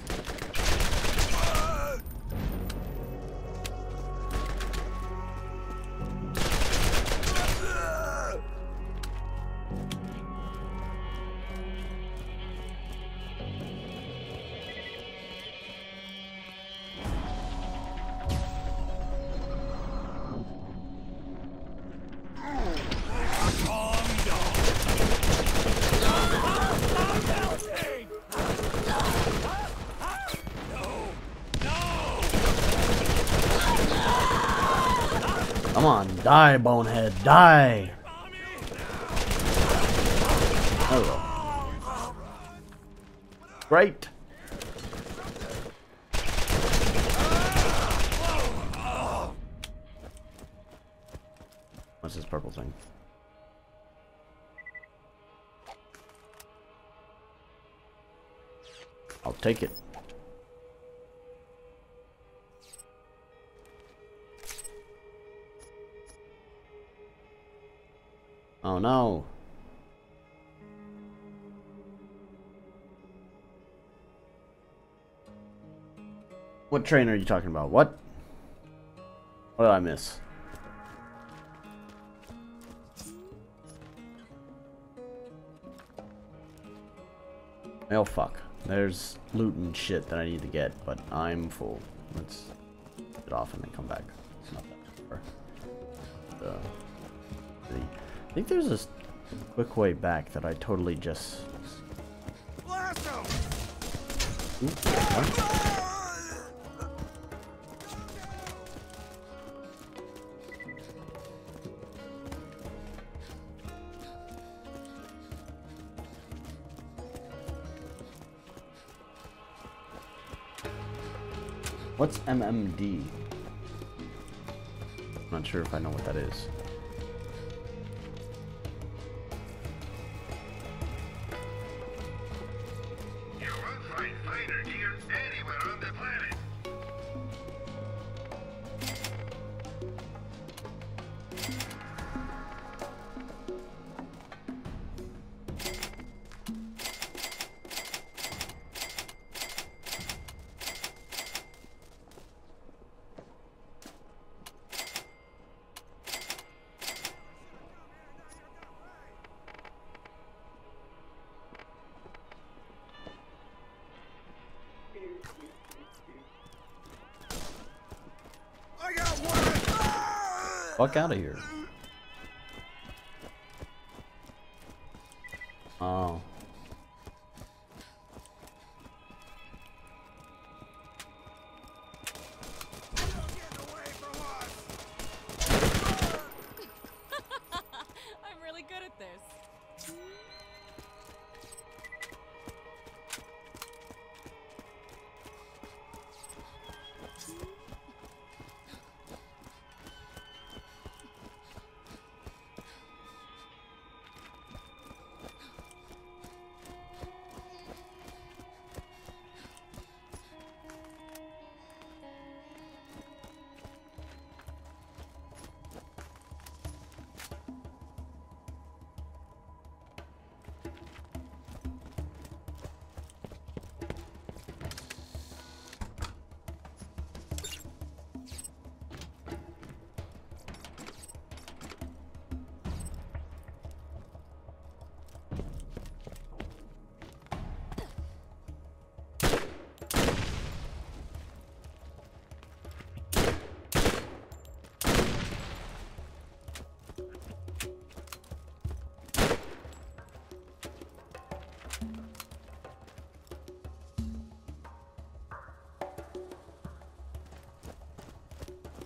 Come on, die, bonehead, die! There we go. Great! What's this purple thing? I'll take it. Oh no. What train are you talking about? What? What did I miss? Oh fuck. There's loot and shit that I need to get, but I'm full. Let's get off and then come back. It's not that far. I think there's a quick way back that I totally just... Blast 'em! What? What's MMD? Not sure if I know what that is. fuck out of here. Oh. I'm really good at this.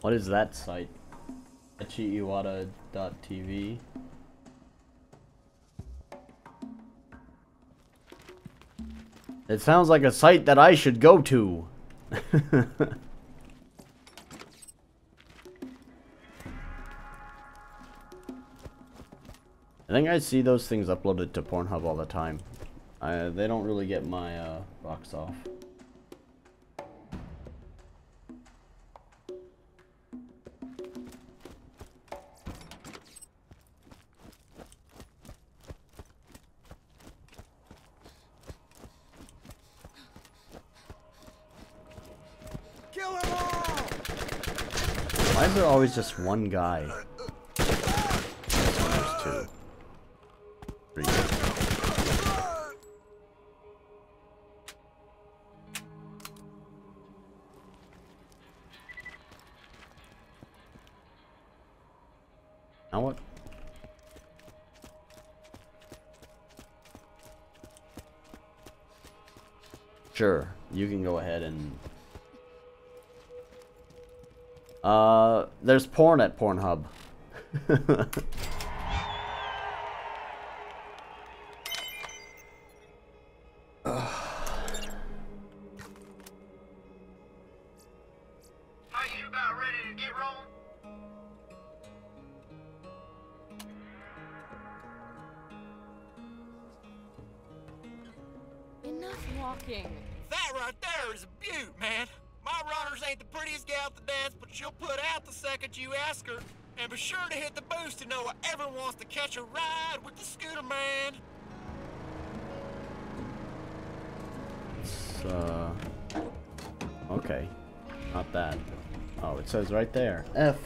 What is that site? Echiiwata.tv. It sounds like a site that I should go to. I think I see those things uploaded to Pornhub all the time. They don't really get my rocks off. Kill them all! Why is there always just one guy? This one there's two. Three. Now what? Sure, you can go ahead and... there's porn at Pornhub. Are you about ready to get rolling? Enough walking. That right there is a beaut, man. My runners ain't the prettiest gal at the dance, but she'll put out the second you ask her. And be sure to hit the boost to know whoever wants to catch a ride with the scooter man. It's, okay. Not that. Oh, it says right there. F.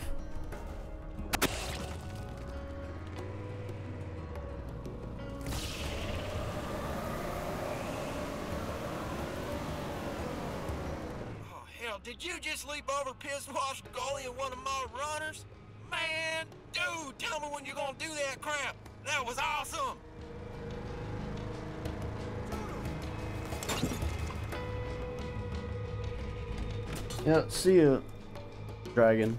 Oh, hell, did you just leap over piss-washed goalie of one of my runners? Man, dude, tell me when you're gonna do that crap. That was awesome. Yeah, see you, dragon.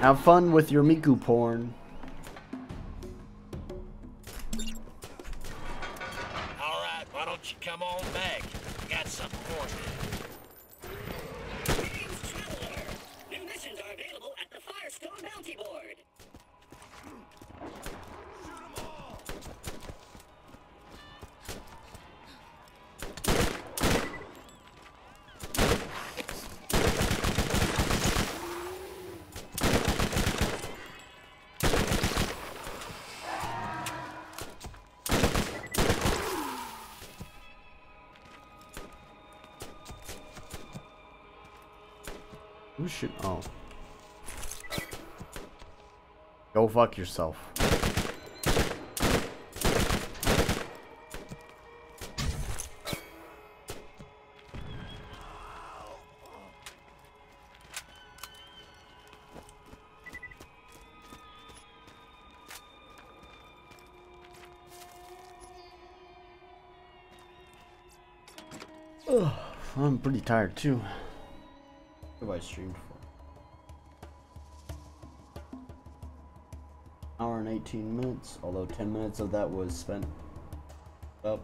Have fun with your Miku porn. All right, why don't you come on back? Got something for you. Greetings, traveler. New missions are available at the Firestone Bounty Board. Who should? Oh. Go fuck yourself. Ugh, I'm pretty tired too. What have I streamed for? Hour and 18 minutes, although 10 minutes of that was spent up.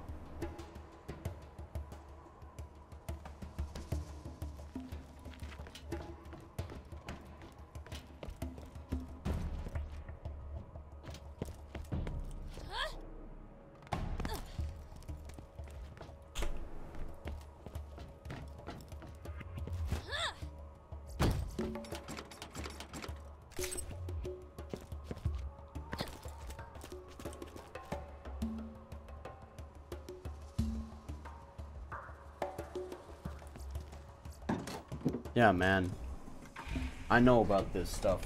Yeah, man. I know about this stuff.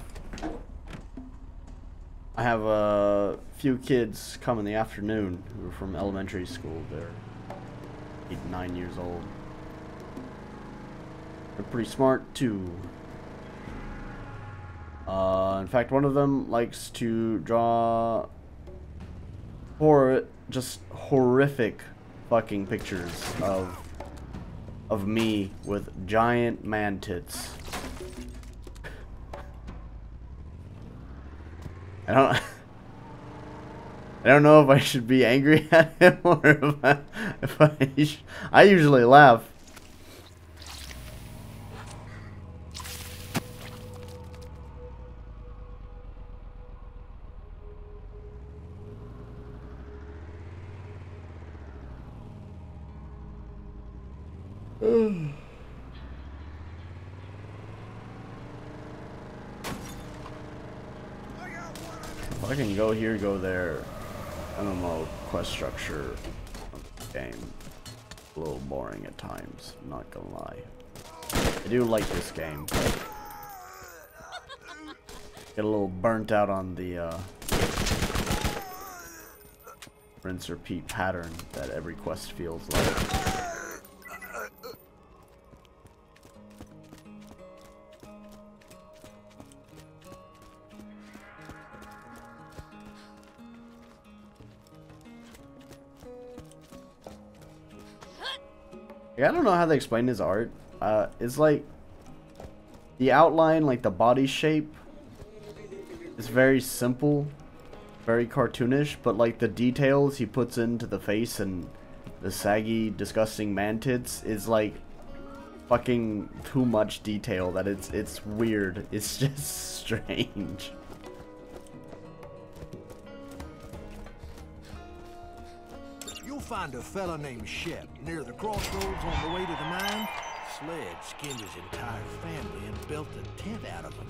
I have a few kids come in the afternoon who are from elementary school. They're 8, 9 years old. They're pretty smart too. In fact, one of them likes to draw just horrific fucking pictures of me with giant man tits. I don't know if I should be angry at him or if I usually laugh. If I can go here, go there. MMO quest structure of the game. A little boring at times, I'm not gonna lie. I do like this game, but get a little burnt out on the rinse repeat pattern that every quest feels like. I don't know how they explain his art. It's like the outline, like the body shape, is very simple, very cartoonish, but like the details he puts into the face and the saggy, disgusting man tits is like fucking too much detail that it's weird. It's just strange. You'll find a fella named Shep near the crossroads on the way to the mine. Sled skinned his entire family and built a tent out of them.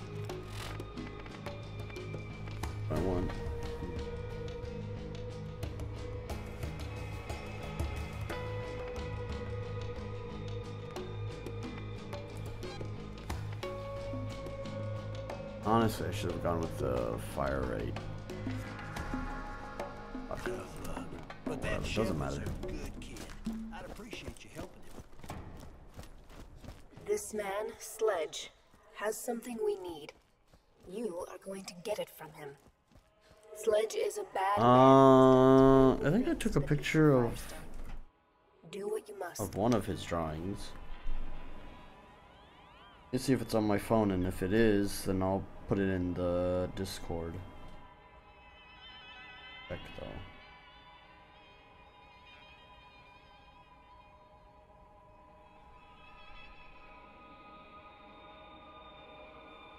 I won. Honestly, I should have gone with the fire rate. But that doesn't matter. a good kid. I'd appreciate you helping him. This man, Sledge, has something we need. You are going to get it from him. Sledge is a bad man. I think I took a picture of Do what you must. one of his drawings. Let's see if it's on my phone, and if it is, then I'll put it in the Discord. Check though.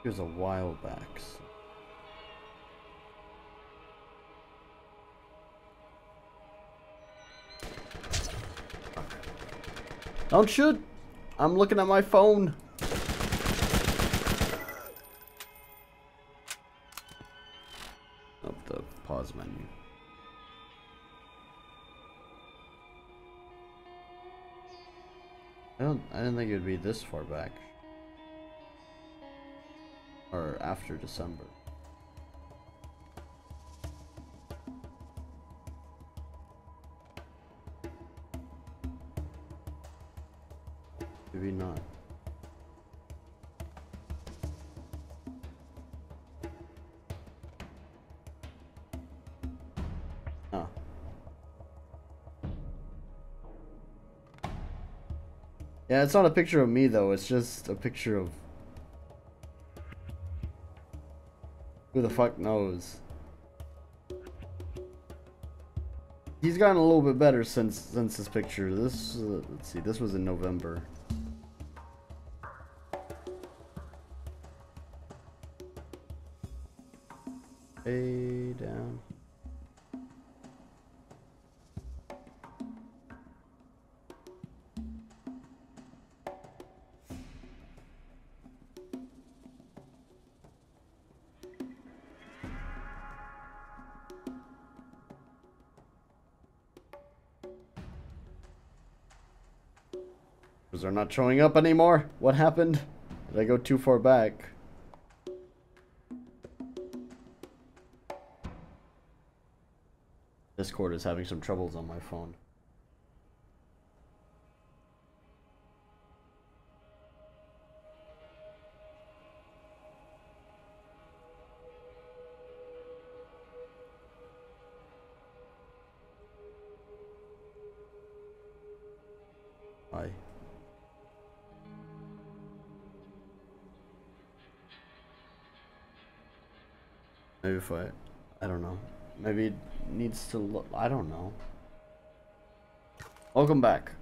It was a while back. So. Don't shoot! I'm looking at my phone. Up the pause menu. I didn't think it would be this far back. Or after December. Maybe not. Oh. Yeah, it's not a picture of me though, it's just a picture of who the fuck knows. He's gotten a little bit better since this picture. This let's see, this was in November. Way down. They're not showing up anymore. What happened? Did I go too far back? Discord is having some troubles on my phone. Hi. Maybe if I don't know. Maybe it needs to look, I don't know. Welcome back.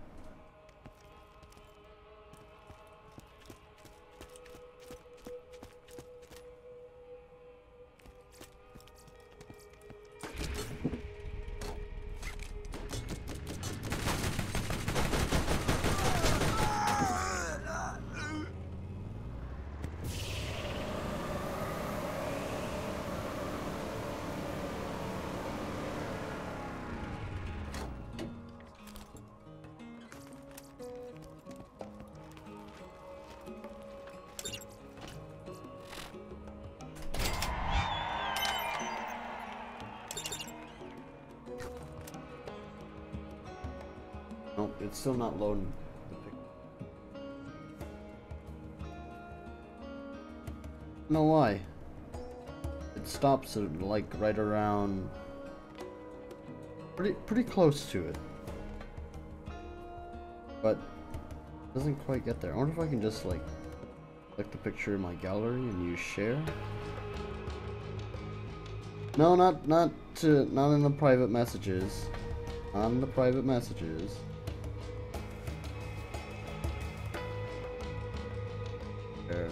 Nope, it's still not loading the picture. No, why? It stops at like right around pretty close to it. But doesn't quite get there. I wonder if I can just like click the picture in my gallery and use share. No, not in the private messages. Not in the private messages. There.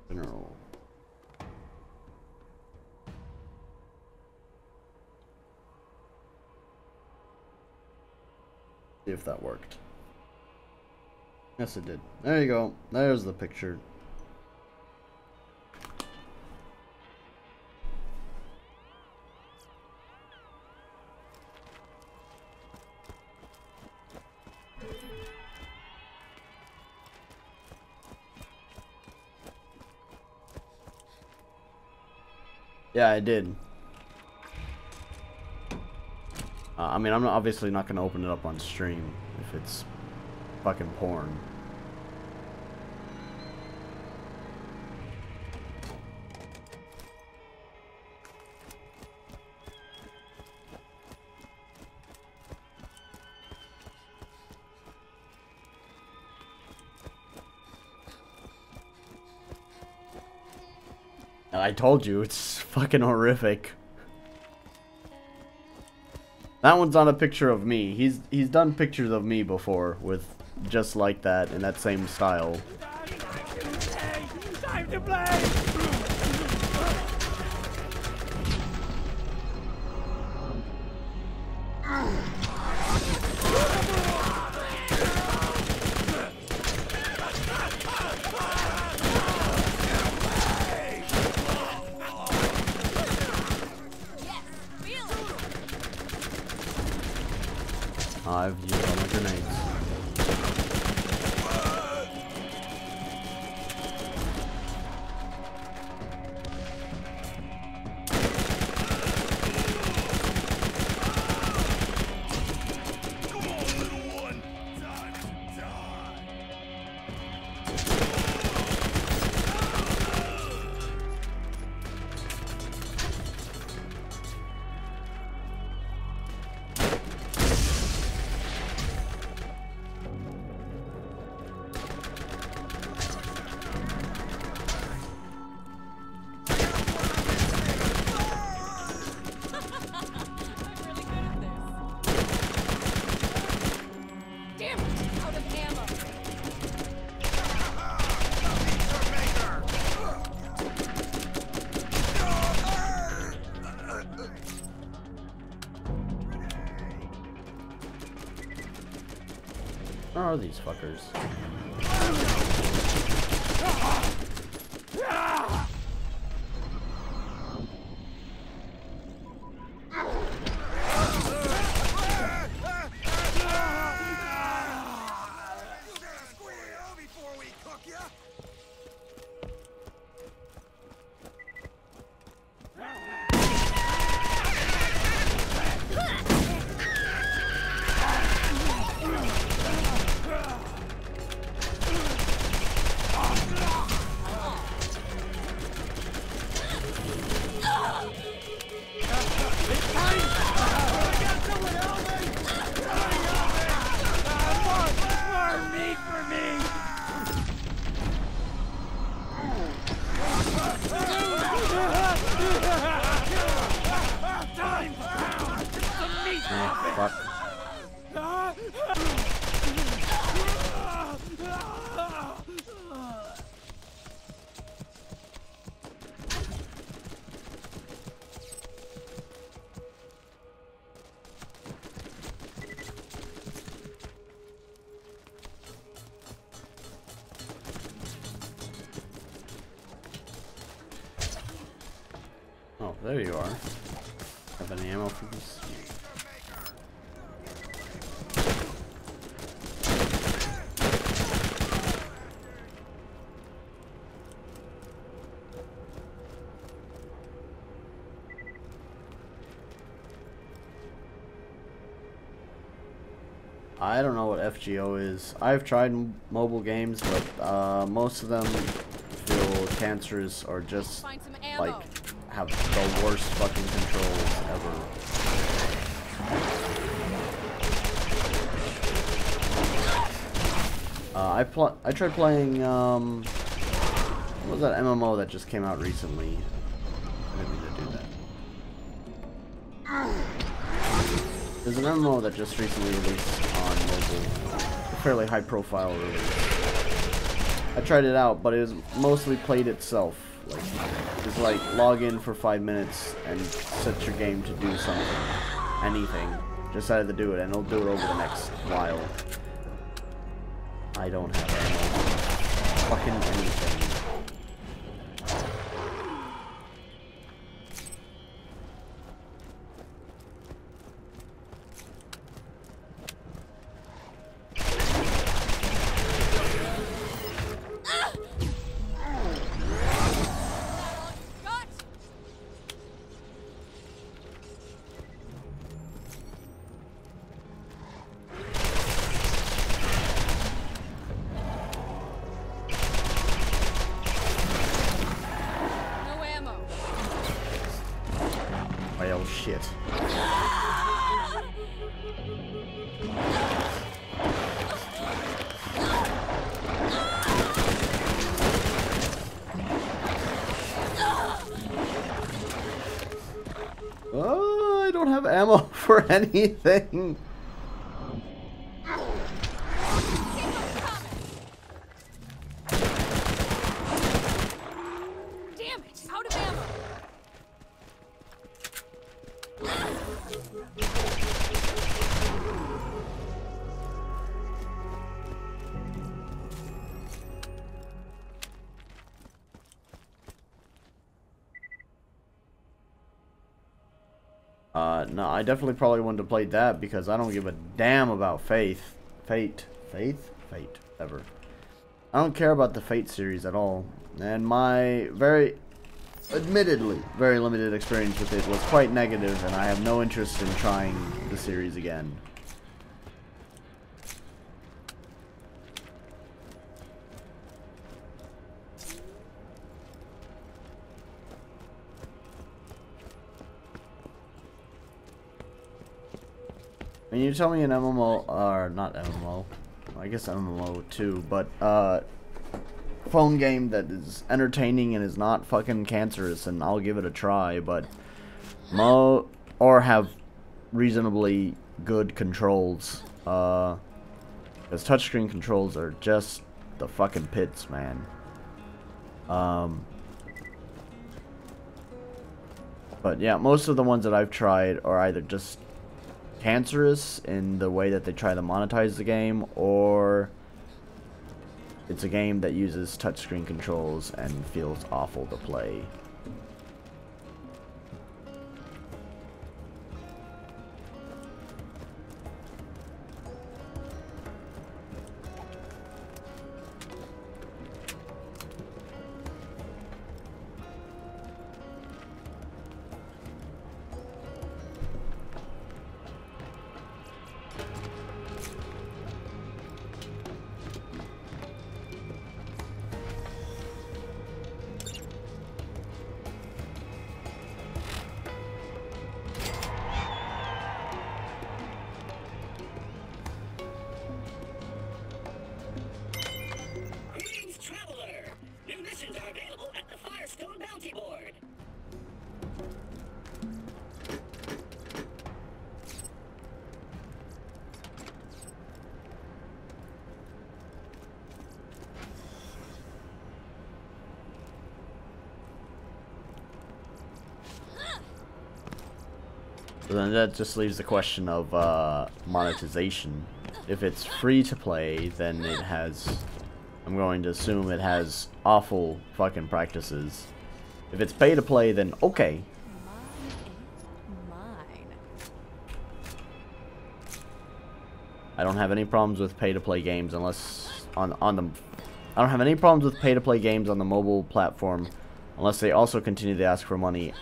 General. See if that worked. Yes, it did. There you go. There's the picture. Yeah, I did. I mean, I'm obviously not going to open it up on stream if it's fucking porn. I told you, it's fucking horrific. That one's not a picture of me. He's done pictures of me before with just like that in that same style. Time to play! I've used all my grenades. Where are these fuckers? Fuck. Oh, there you are. Have any ammo for this? I don't know what FGO is. I've tried mobile games, but most of them feel cancerous or just Find some ammo. like have the worst fucking controls ever. I tried playing what was that MMO that just came out recently? I didn't mean to do that. There's an MMO that just recently released on mobile, a fairly high profile release. I tried it out, but it was mostly played itself. Like, just like log in for 5 minutes and set your game to do something, anything. Decided to do it, and it'll do it over the next while. I don't have ammo. Fucking anything. Oh shit. Oh, I don't have ammo for anything. Damn it! Out of ammo! No, I definitely probably wouldn't have played that because I don't give a damn about Fate, ever. I don't care about the Fate series at all. And my admittedly, very limited experience with it was quite negative, and I have no interest in trying the series again. When you tell me an MMO, or not MMO, I guess MMO too, but phone game that is entertaining and is not fucking cancerous, and I'll give it a try, but or have reasonably good controls, because touchscreen controls are just the fucking pits, man. But yeah, most of the ones that I've tried are either just cancerous in the way that they try to monetize the game, or it's a game that uses touchscreen controls and feels awful to play. Greetings, traveler! New missions are available at the Firestone Bounty Board. So then that just leaves the question of monetization. If it's free to play, then it has, I'm going to assume it has awful fucking practices. If it's pay to play, then okay. Mine. I don't have any problems with pay to play games unless on the I don't have any problems with pay to play games on the mobile platform unless they also continue to ask for money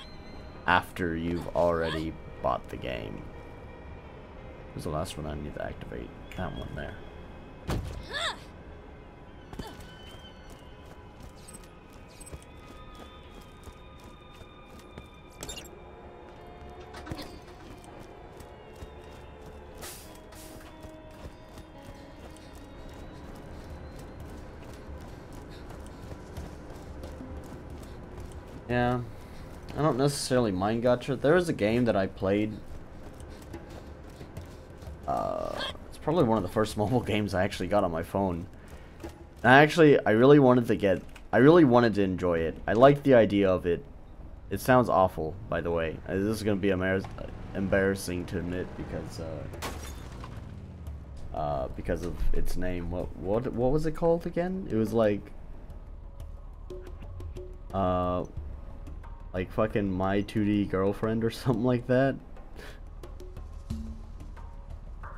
after you've already bought the game. Where's the last one I need to activate? That one there. Yeah, I don't necessarily mind gacha. There is a game that I played. It's probably one of the first mobile games I actually got on my phone. And I really wanted to enjoy it. I liked the idea of it. It sounds awful, by the way. This is gonna be embarrassing to admit because of its name. What was it called again? It was like fucking My 2D Girlfriend or something like that.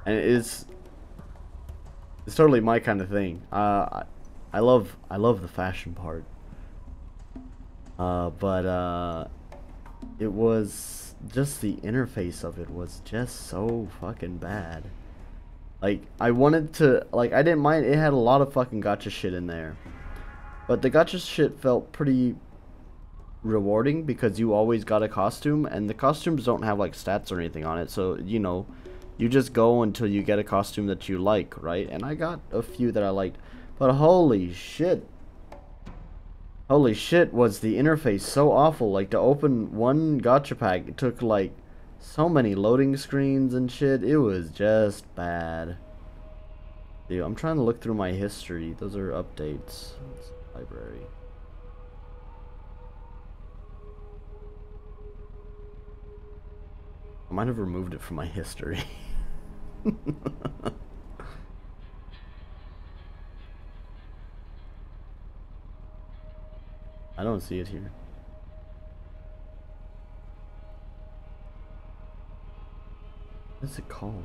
And it's totally my kind of thing. I love the fashion part. But it was just the interface of it was just so fucking bad. Like, I wanted to, like, I didn't mind, it had a lot of fucking gacha shit in there. But the gacha shit felt pretty rewarding because you always got a costume, and the costumes don't have, like, stats or anything on it, so, you know, you just go until you get a costume that you like, right? And I got a few that I liked. But holy shit. Holy shit, was the interface so awful. Like, to open one gacha pack, it took, like, so many loading screens and shit. It was just bad. Dude, I'm trying to look through my history. Those are updates. Library. I might have removed it from my history. I don't see it here. What's it called?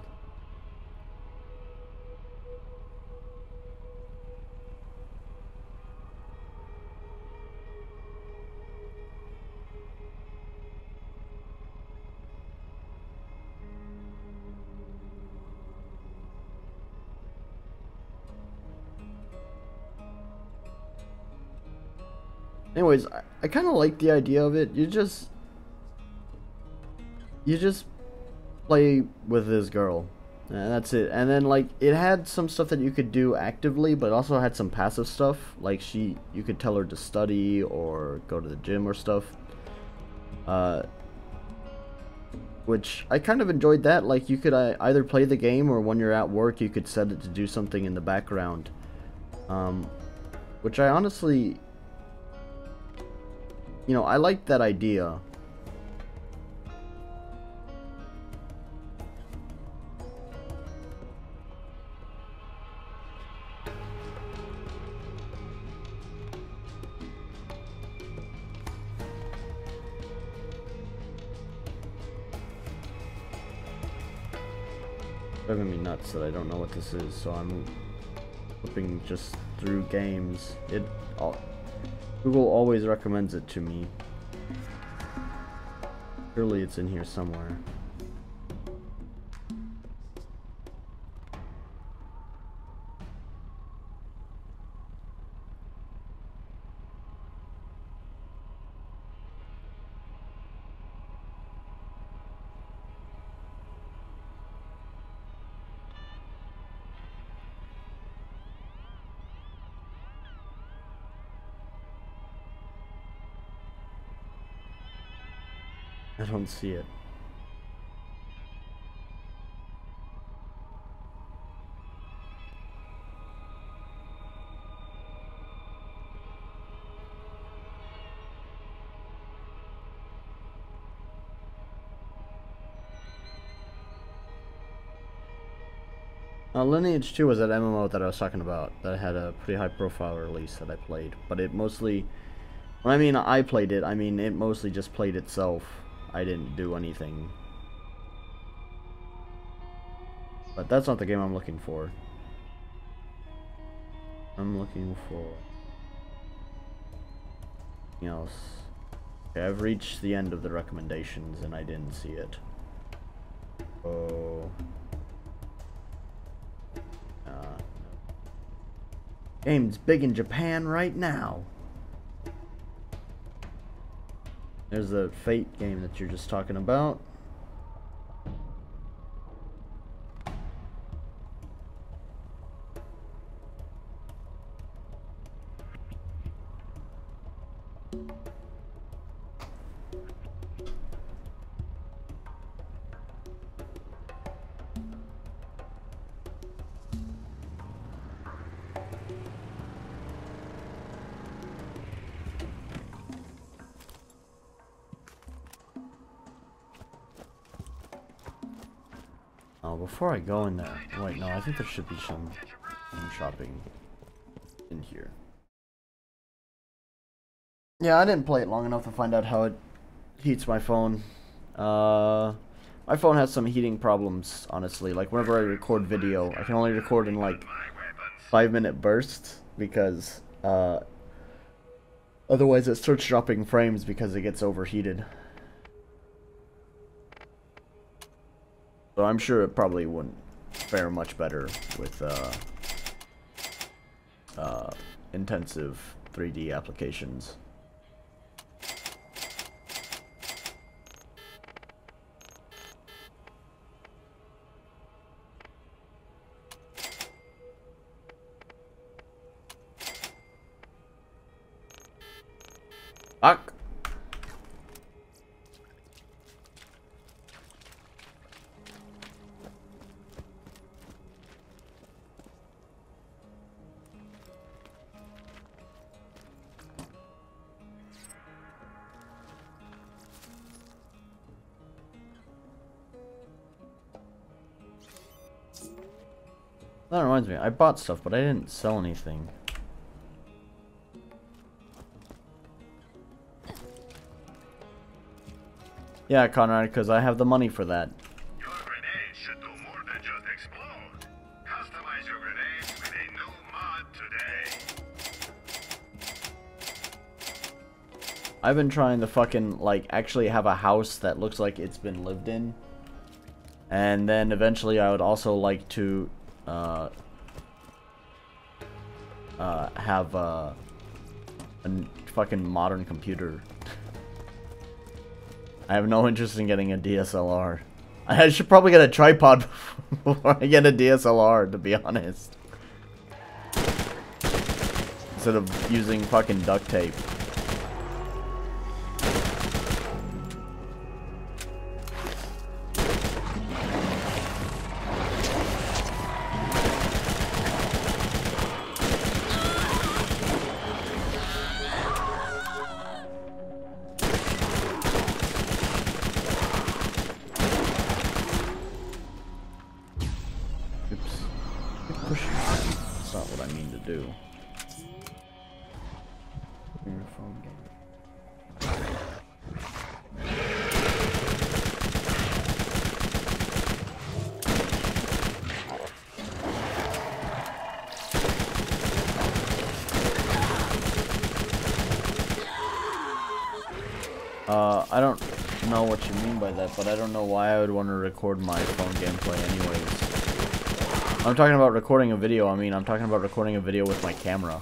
Anyways, I kind of like the idea of it. You just play with this girl, and that's it. And then, like, it had some stuff that you could do actively, but also had some passive stuff. Like, you could tell her to study or go to the gym or stuff. Which I kind of enjoyed that. Like, you could either play the game, or when you're at work, you could set it to do something in the background. Which I honestly, you know, I like that idea. driving me nuts that I don't know what this is, so I'm flipping just through games. Google always recommends it to me. Surely it's in here somewhere. I don't see it. Lineage 2 was that MMO that I was talking about that had a pretty high profile release that I played, but it mostly, when I mean I played it, I mean it mostly just played itself. I didn't do anything. But that's not the game I'm looking for. I'm looking for something else. Okay, I've reached the end of the recommendations and I didn't see it. Oh. Game's big in Japan right now. There's the Fate game that you're just talking about. Before I go in there, wait, no, I think there should be some shopping in here. Yeah, I didn't play it long enough to find out how it heats my phone. My phone has some heating problems, honestly. Like, whenever I record video, I can only record in, like, 5-minute bursts, because, otherwise it starts dropping frames because it gets overheated. So I'm sure it probably wouldn't fare much better with intensive 3D applications. Fuck. That reminds me, I bought stuff, but I didn't sell anything. Yeah, Conrad, because I have the money for that. Your grenades should do more than just explode. Customize your grenades with a new mod today. I've been trying to fucking, like, actually have a house that looks like it's been lived in. And then eventually I would also like to have a fucking modern computer. I have no interest in getting a DSLR. I should probably get a tripod before I get a DSLR, to be honest. Instead of using fucking duct tape. I don't know what you mean by that, but I don't know why I would want to record my phone gameplay anyways. I'm talking about recording a video, I'm talking about recording a video with my camera.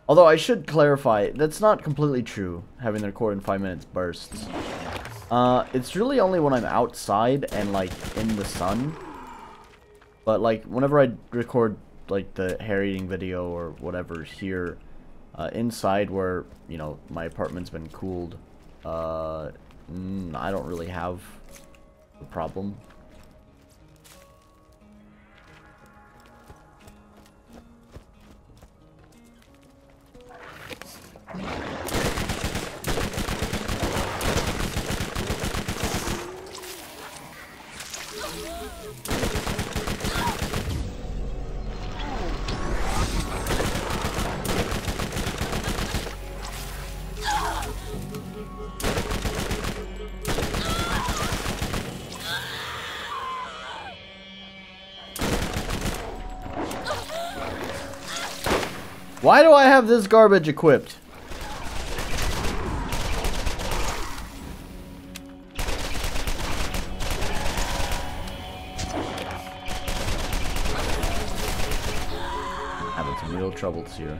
Although I should clarify, that's not completely true, having the record in 5 minutes bursts. It's really only when I'm outside and, like, in the sun. But, like, whenever I record, like, the hair eating video or whatever here, inside where, you know, my apartment's been cooled, I don't really have a problem. Why do I have this garbage equipped? Having some real troubles here.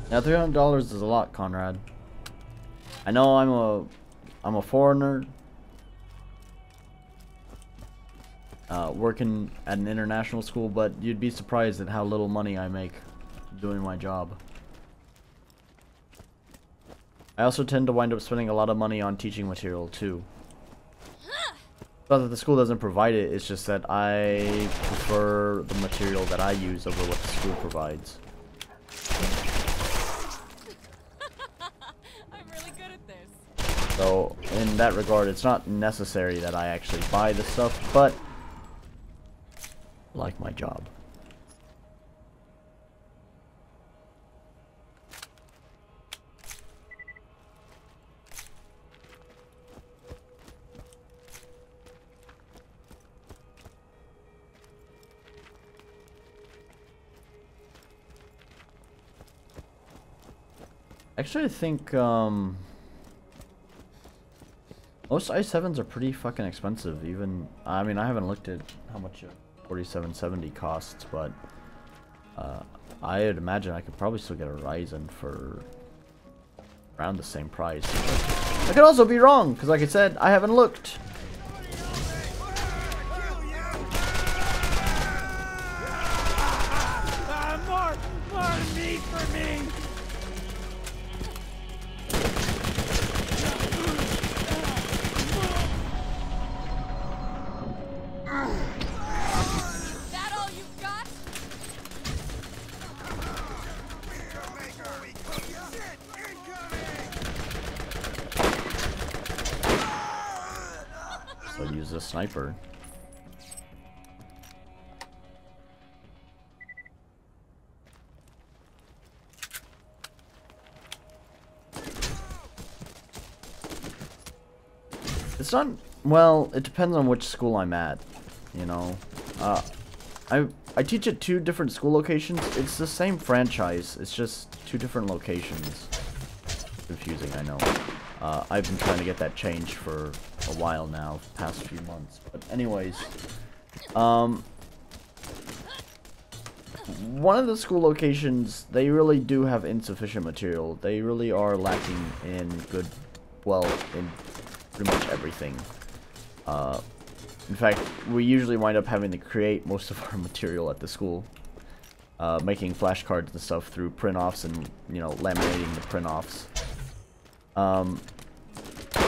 Now $300 is a lot, Conrad. I know I'm a foreigner working at an international school, but you'd be surprised at how little money I make doing my job. I also tend to wind up spending a lot of money on teaching material too. Not that the school doesn't provide it, it's just that I prefer the material that I use over what the school provides. So, in that regard, it's not necessary that I actually buy the stuff, but I like my job. Actually, I think, most i7s are pretty fucking expensive, even, I haven't looked at how much a 4770 costs, but, I'd imagine I could probably still get a Ryzen for around the same price. I could also be wrong, because like I said, I haven't looked. More meat for me! So use a sniper. It's not, well, it depends on which school I'm at, you know. I teach at 2 different school locations. It's the same franchise, it's just 2 different locations. Confusing, I know. I've been trying to get that changed for a while now, past few months. But anyways, one of the school locations, they really do have insufficient material. They really are lacking in good, well, in pretty much everything. In fact, we usually wind up having to create most of our material at the school. Making flashcards and stuff through print-offs and, you know, laminating the print-offs.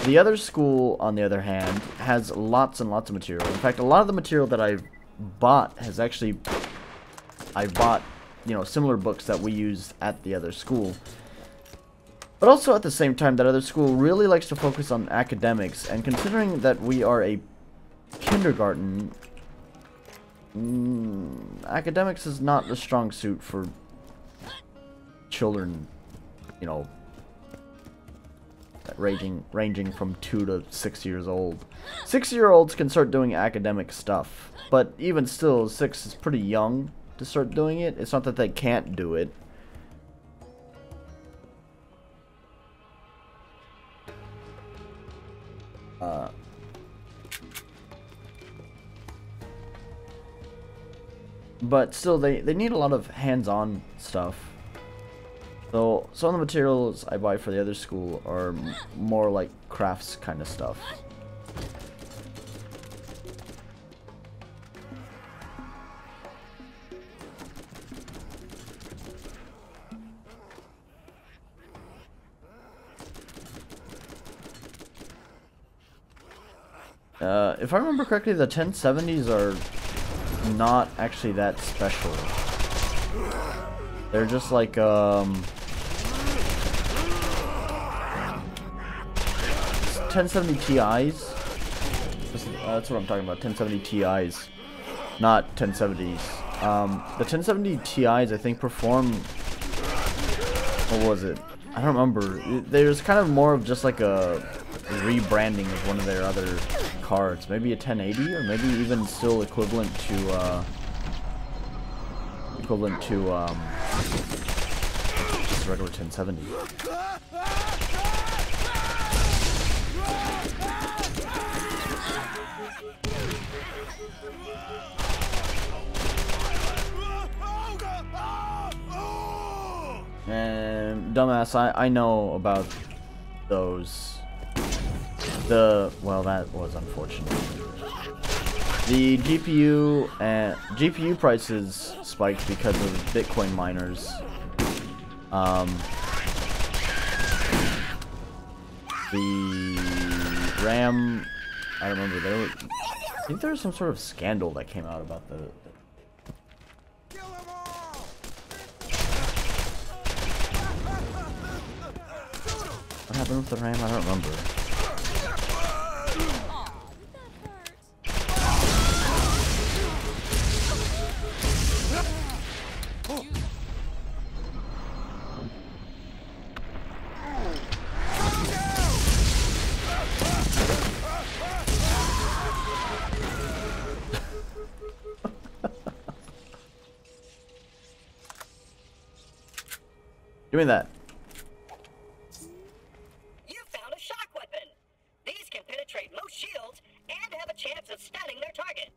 The other school, on the other hand, has lots and lots of material. In fact, a lot of the material that I've bought has actually... I bought, you know, similar books that we use at the other school. But also at the same time, that other school really likes to focus on academics. And considering that we are a kindergarten, academics is not a strong suit for children, you know, ranging from 2 to 6 years old. 6-year-olds can start doing academic stuff, but even still, 6 is pretty young to start doing it. It's not that they can't do it. But still, they need a lot of hands-on stuff. So some of the materials I buy for the other school are more like crafts kind of stuff. If I remember correctly, the 1070s are not actually that special. They're just like 1070 Ti's. That's what I'm talking about. 1070 Ti's, not 1070s. The 1070 Ti's I think perform. What was it? I don't remember. There's kind of more of just like a rebranding of one of their other cards. Maybe a 1080, or maybe even still equivalent to just regular 1070. And dumbass, I know about those. Well, that was unfortunate. The GPU prices spiked because of Bitcoin miners. The RAM, I remember I think there was some sort of scandal that came out about the what happened with the RAM? I don't remember. Give me that. You found a shock weapon. These can penetrate most shields and have a chance of stunning their target.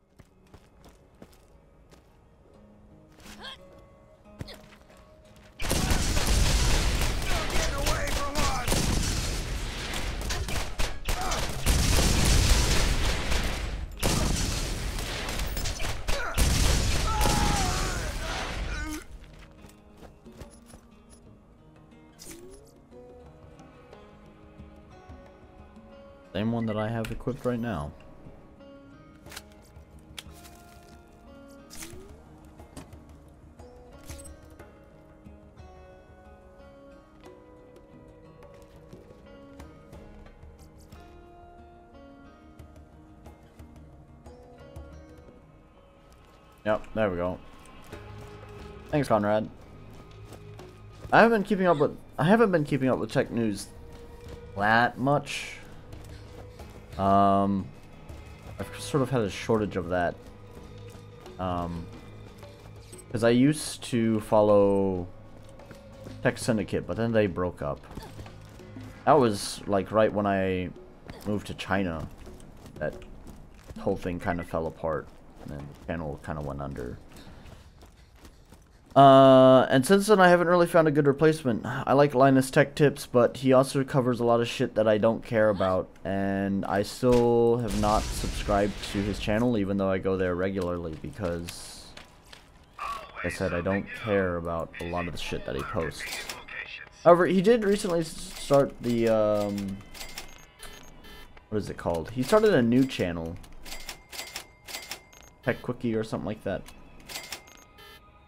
Same one that I have equipped right now. Yep, there we go. Thanks, Conrad. I haven't been keeping up with tech news that much. I've sort of had a shortage of that. Because I used to follow Tech Syndicate, but then they broke up. That was like right when I moved to China. That whole thing kind of fell apart, and then the channel kind of went under. And since then I haven't really found a good replacement. I like Linus Tech Tips, but he also covers a lot of shit that I don't care about, and I still have not subscribed to his channel even though I go there regularly because, like I said, I don't care about a lot of the shit that he posts. However, he did recently start the, what is it called? He started a new channel. Tech Quickie or something like that.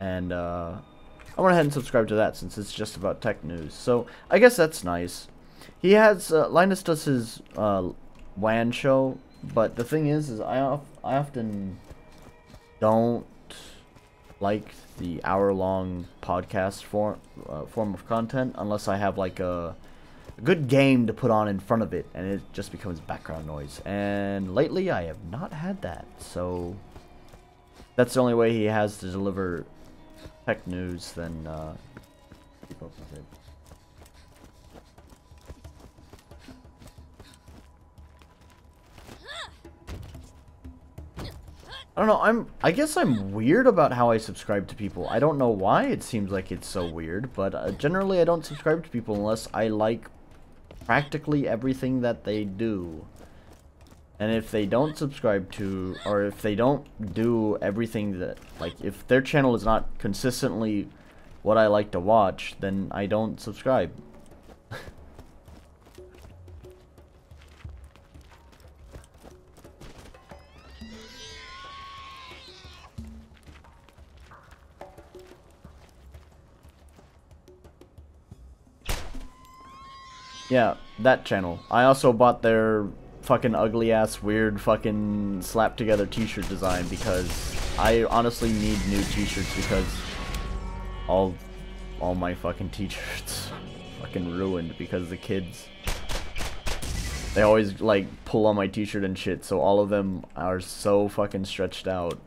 And I went ahead and subscribed to that since it's just about tech news. So I guess that's nice. He has Linus does his WAN show, but the thing is I often don't like the hour-long podcast form of content unless I have like a good game to put on in front of it, and it just becomes background noise. And lately, I have not had that, so that's the only way he has to deliver tech news. Then keep up with it. I don't know, I guess I'm weird about how I subscribe to people. I don't know why it seems like it's so weird, but generally I don't subscribe to people unless I like practically everything that they do. And if they don't subscribe to, or if they don't do everything that, like, if their channel is not consistently what I like to watch, then I don't subscribe. Yeah, that channel. I also bought their fucking ugly ass weird fucking slap together t-shirt design because I honestly need new t-shirts because all my fucking t-shirts fucking ruined because the kids, they always like pull on my t-shirt and shit, so all of them are so fucking stretched out.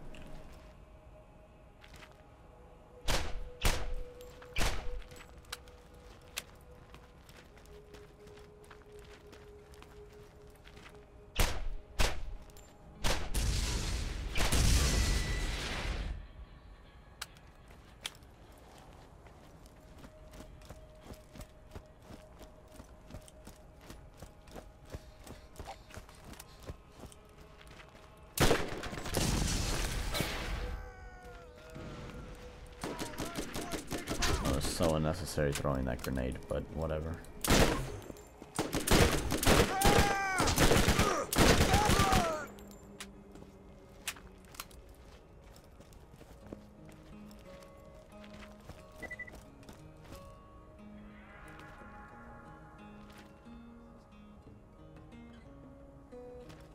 So unnecessary throwing that grenade, but whatever.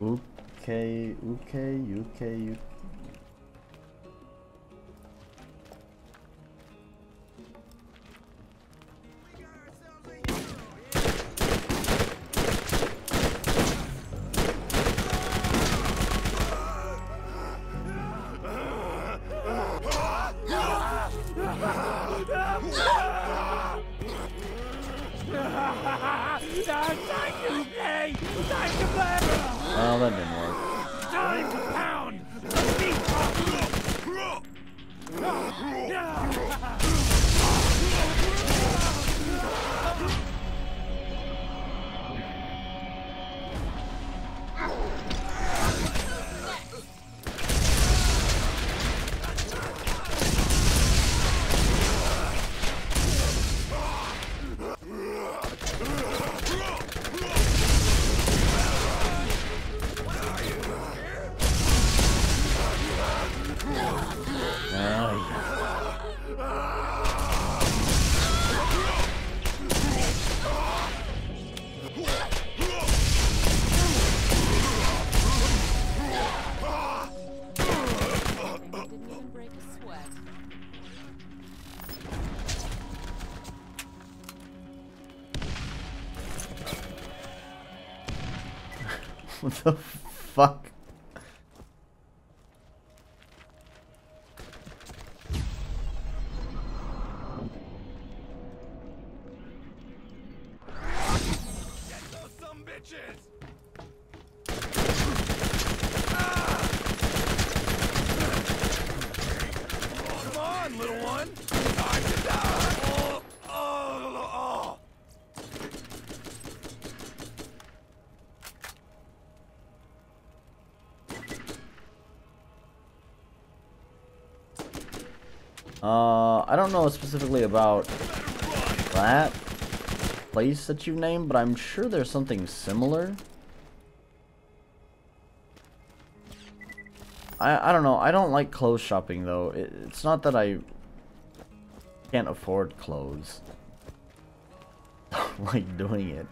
Okay. Well, that didn't work. Time to pound! What the fuck? Get those some bitches! Come on, little one! Time to die! I don't know specifically about that place that you've named, but I'm sure there's something similar. I don't know. I don't like clothes shopping though. It's not that I can't afford clothes. I don't like doing it.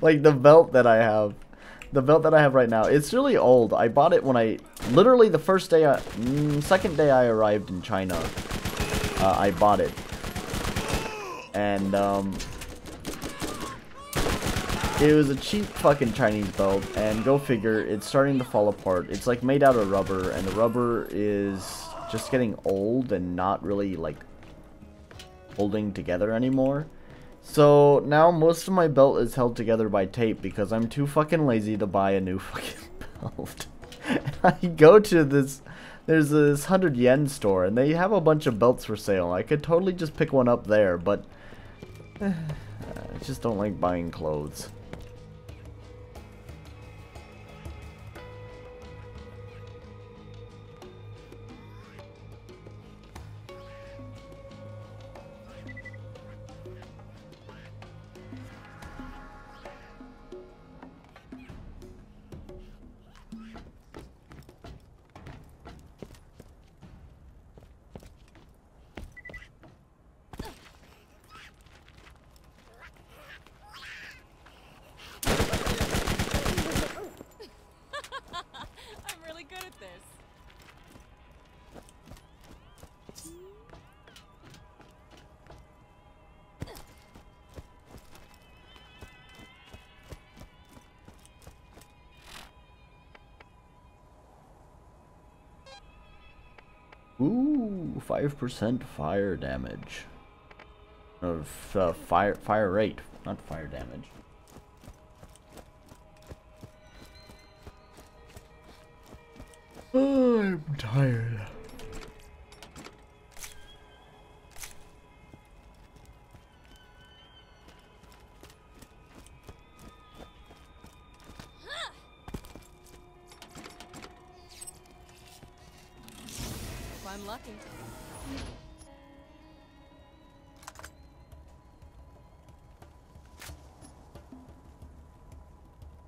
Like the belt that I have. The belt that I have right now, it's really old. I bought it when literally the first day, second day I arrived in China, I bought it. And, it was a cheap fucking Chinese belt, and go figure, it's starting to fall apart. It's like made out of rubber, and the rubber is just getting old and not really like holding together anymore. So now most of my belt is held together by tape because I'm too fucking lazy to buy a new fucking belt. I go to this, there's this 100 yen store, and they have a bunch of belts for sale. I could totally just pick one up there, but I just don't like buying clothes. I'm really good at this. Ooh, 5% fire damage. Fire rate, not fire damage. Oh, I'm tired. If I'm lucky.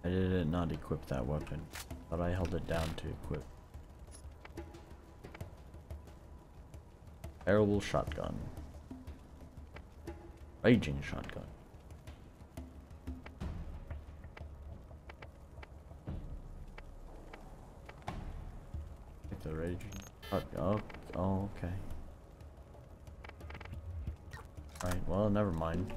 I did not equip that weapon, but I held it down to equip. Terrible shotgun. Raging shotgun. Like the raging shotgun. Oh, okay. Alright, well, never mind.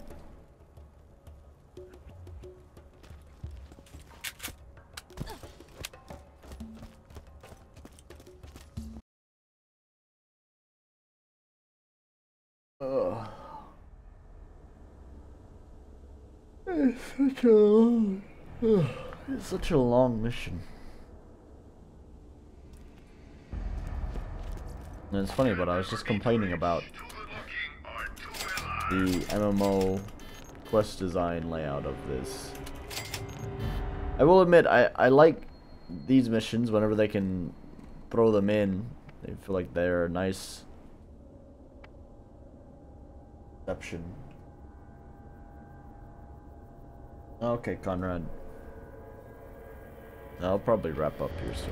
It's such a long mission. And it's funny, but I was just complaining about the MMO quest design layout of this. I will admit, I like these missions whenever they can throw them in. They feel like they're a nice exception. Okay, Conrad. I'll probably wrap up here soon.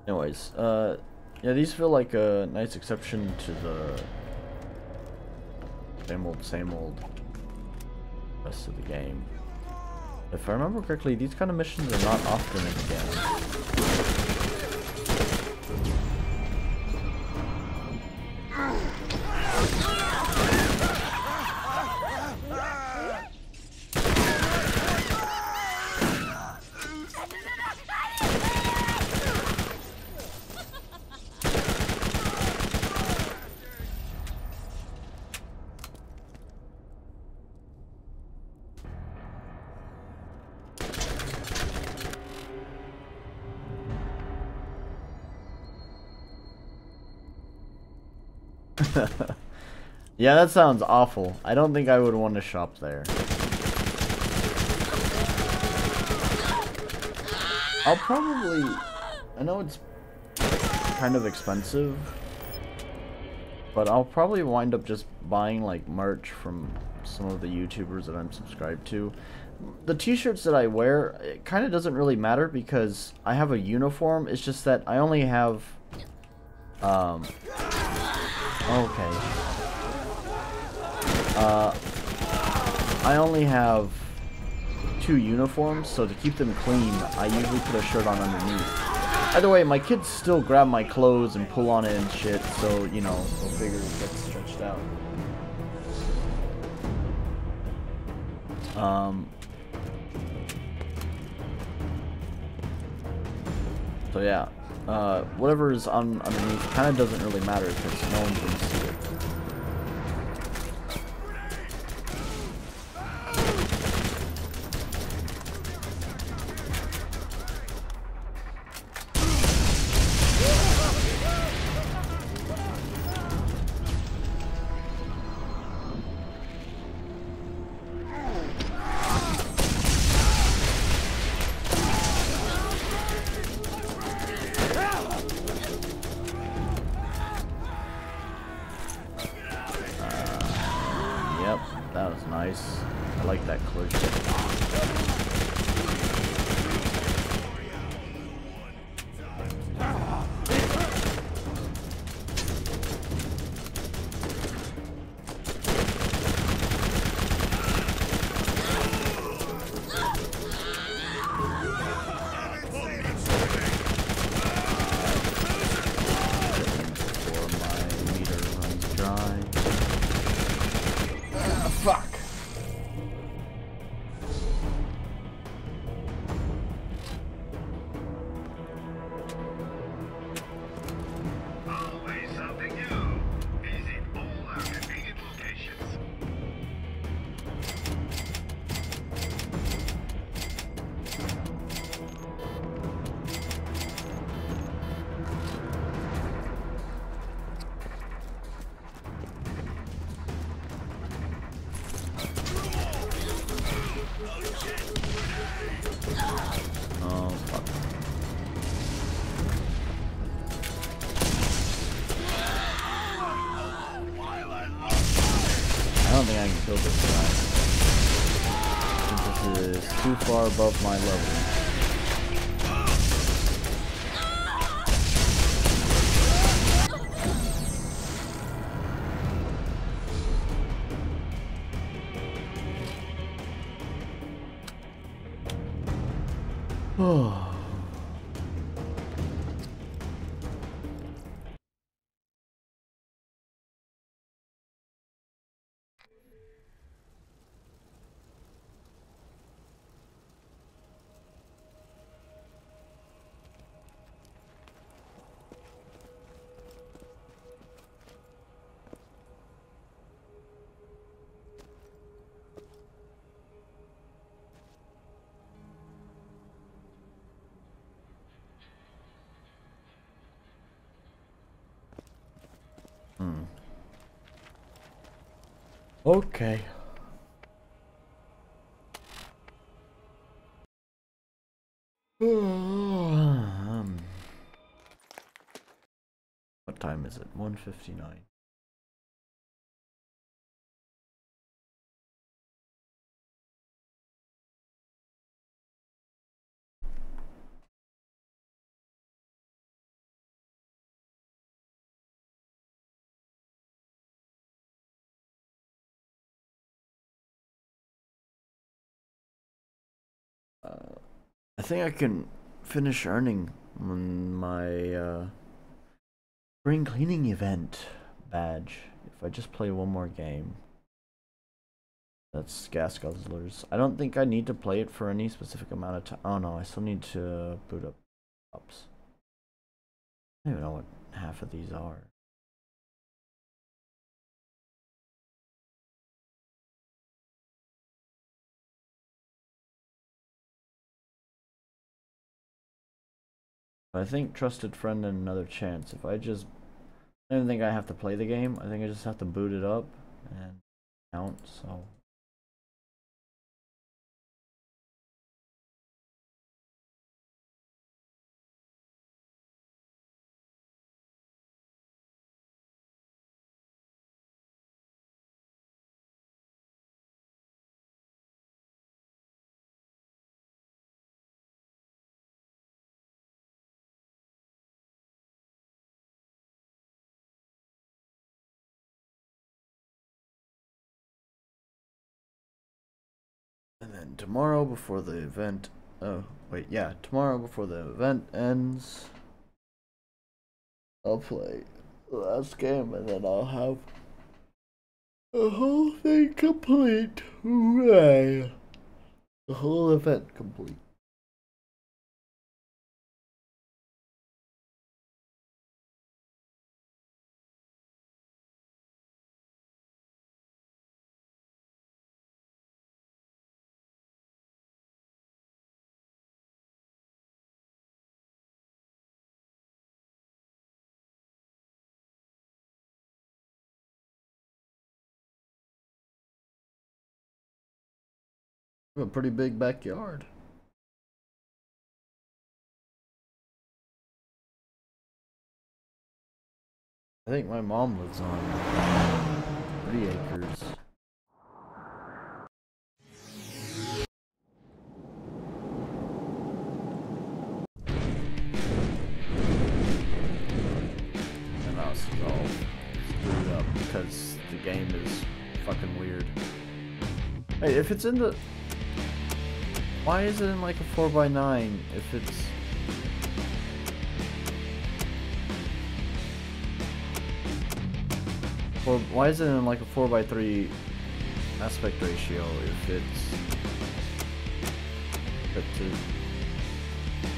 Anyways, yeah, these feel like a nice exception to the same old rest of the game. If I remember correctly, these kind of missions are not often in the game. Yeah, that sounds awful. I don't think I would want to shop there. I'll probably... I know it's kind of expensive, but I'll probably wind up just buying like merch from some of the YouTubers that I'm subscribed to. The t-shirts that I wear, it kind of doesn't really matter because I have a uniform. It's just that I only have... Okay. I only have two uniforms, so to keep them clean, I usually put a shirt on underneath. Either way, my kids still grab my clothes and pull on it and shit, so, you know, go figure it gets stretched out. So yeah, whatever is on underneath kind of doesn't really matter because no one's gonna see it. Yep, that was nice. I like that collision. Fuck. Always something new. Visit all our convenient locations. Oh, fuck. I don't think I can kill this guy. Since this is too far above my level. Oh. Okay. What time is it? 1:59. I think I can finish earning my spring cleaning event badge if I just play one more game. That's Gas Guzzlers. I don't think I need to play it for any specific amount of time. Oh no, I still need to boot up ops. I don't even know what half of these are. I think Trusted Friend and Another Chance. If I just, I don't think I have to play the game. I think I just have to boot it up and count. So. And then tomorrow before the event, oh wait, yeah, tomorrow before the event ends, I'll play the last game and then I'll have the whole thing complete. Hooray! The whole event complete. I have a pretty big backyard. I think my mom lives on 3 acres. And I was all screwed up because the game is fucking weird. Hey, if it's in the... Why is it in like a 4x9 if it's... Or why is it in like a 4x3 aspect ratio if it's set to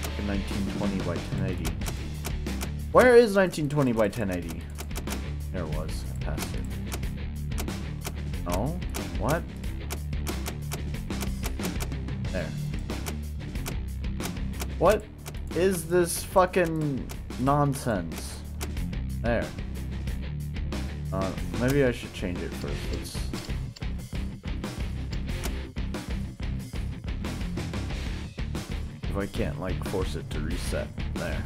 like a 1920 by 1080? Where is 1920 by 1080? There it was. I passed it. No? What? There. What is this fucking nonsense? There. Maybe I should change it first. Let's... If I can't, like, force it to reset. There.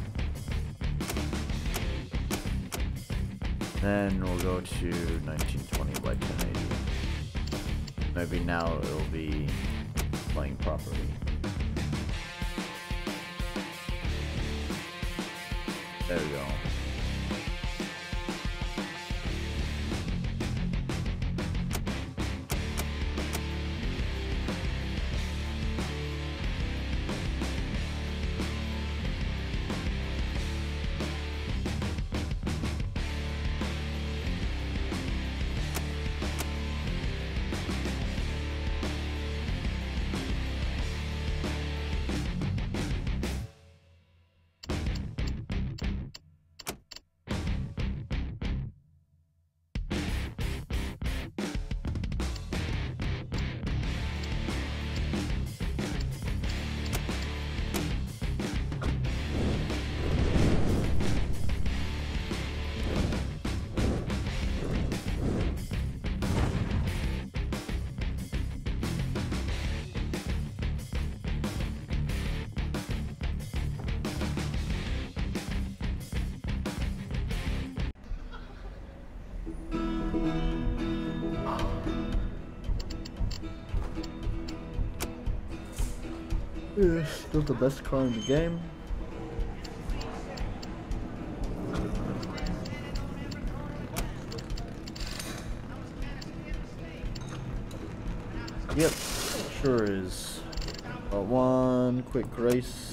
Then we'll go to 1920 by 1080. Maybe now it'll be playing properly. There we go. Yeah, still the best car in the game. Yep, sure is. One quick race.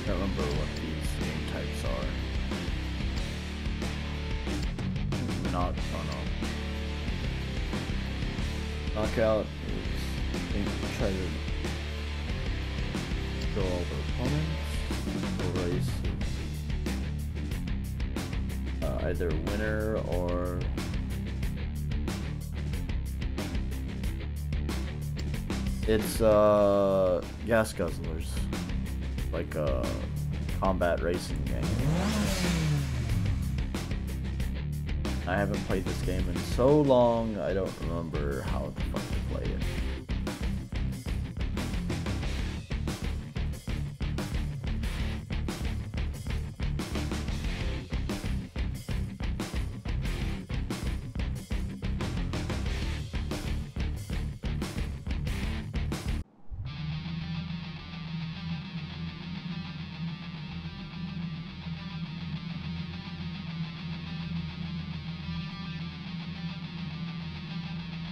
Can't remember what these game types are. Not, oh no. Knockout is, I think, try to kill all the opponents. Or race either winner or it's gas guzzlers. Like a combat racing game. I haven't played this game in so long, I don't remember how the fuck to play it.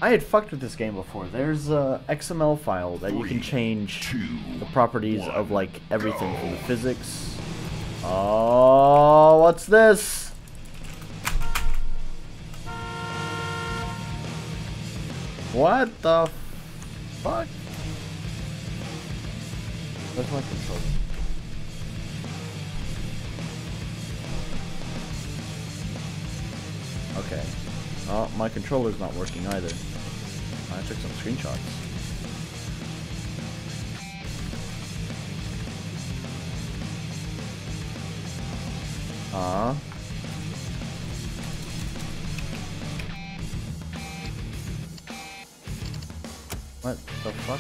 I had fucked with this game before. There's a XML file that you can change the properties of like everything from the physics. Oh, what's this? What the fuck? Where's my controller? Okay. Oh, my controller's not working either. I took some screenshots. What the fuck?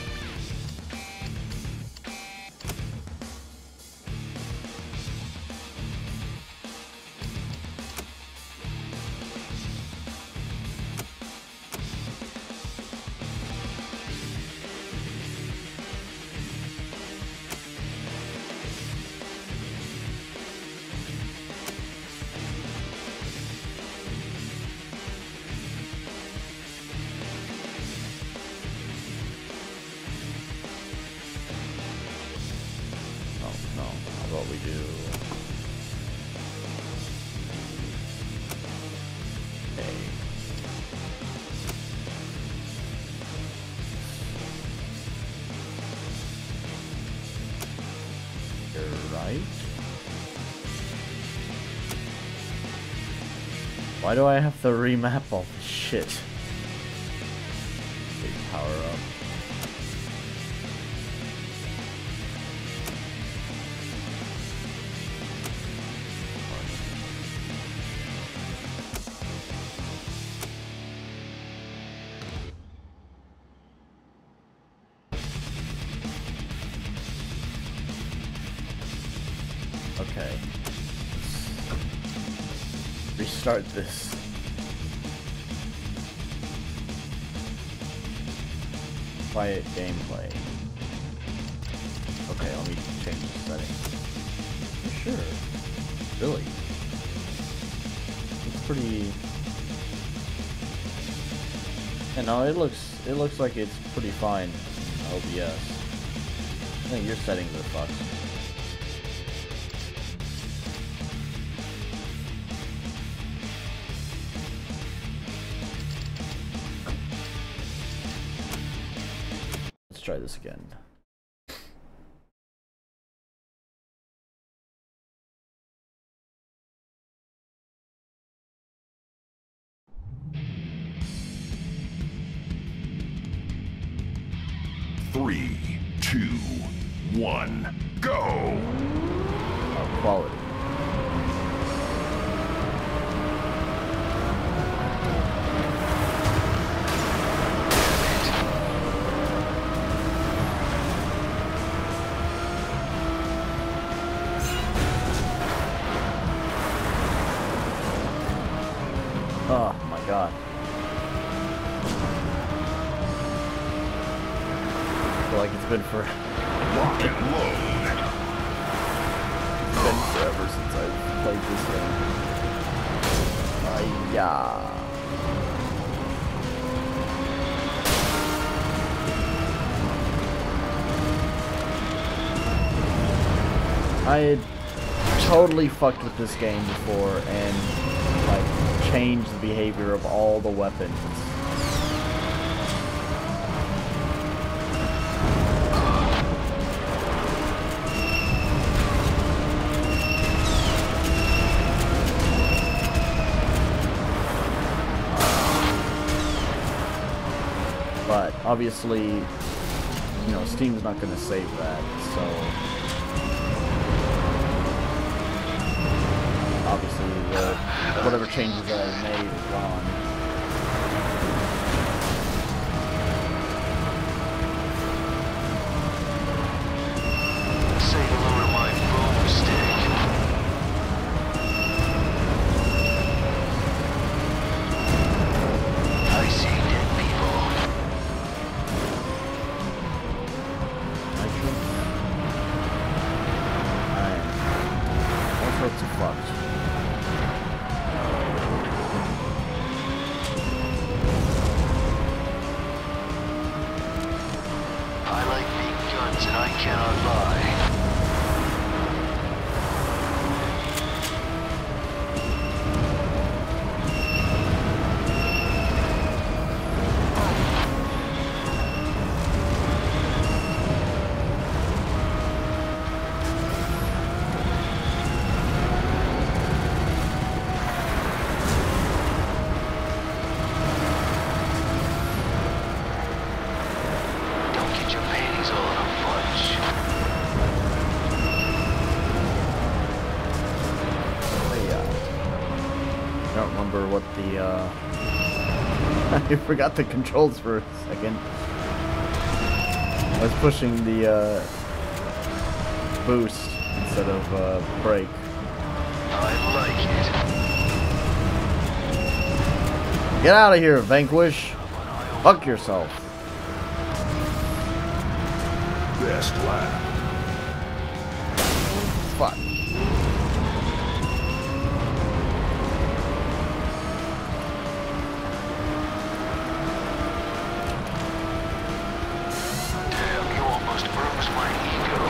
What we do. Okay. You're right. Why do I have to remap all this shit? Big power up. Okay. Restart this. Quiet gameplay. Okay, let me change the settings. Sure. Really? It's pretty. Yeah, no, it looks like it's pretty fine. OBS. I think your settings are fucked. Let's try this again. Three, 2, 1, go! Oh, quality. Oh my god. I feel like it's been for Lock and load. It's been forever since I've played this game. Yeah. I had totally fucked with this game before and like changed the behavior of all the weapons. But obviously, you know, Steam's not going to save that, so obviously whatever changes that I made are gone. Say hello to my boomstick. I see dead people. All sorts of fucked. don't remember what the, I forgot the controls for a second. I was pushing the, boost instead of, brake. I like it. Get out of here, Vanquish! Fuck yourself. Best lap. Fuck. Damn, you almost bruised my ego.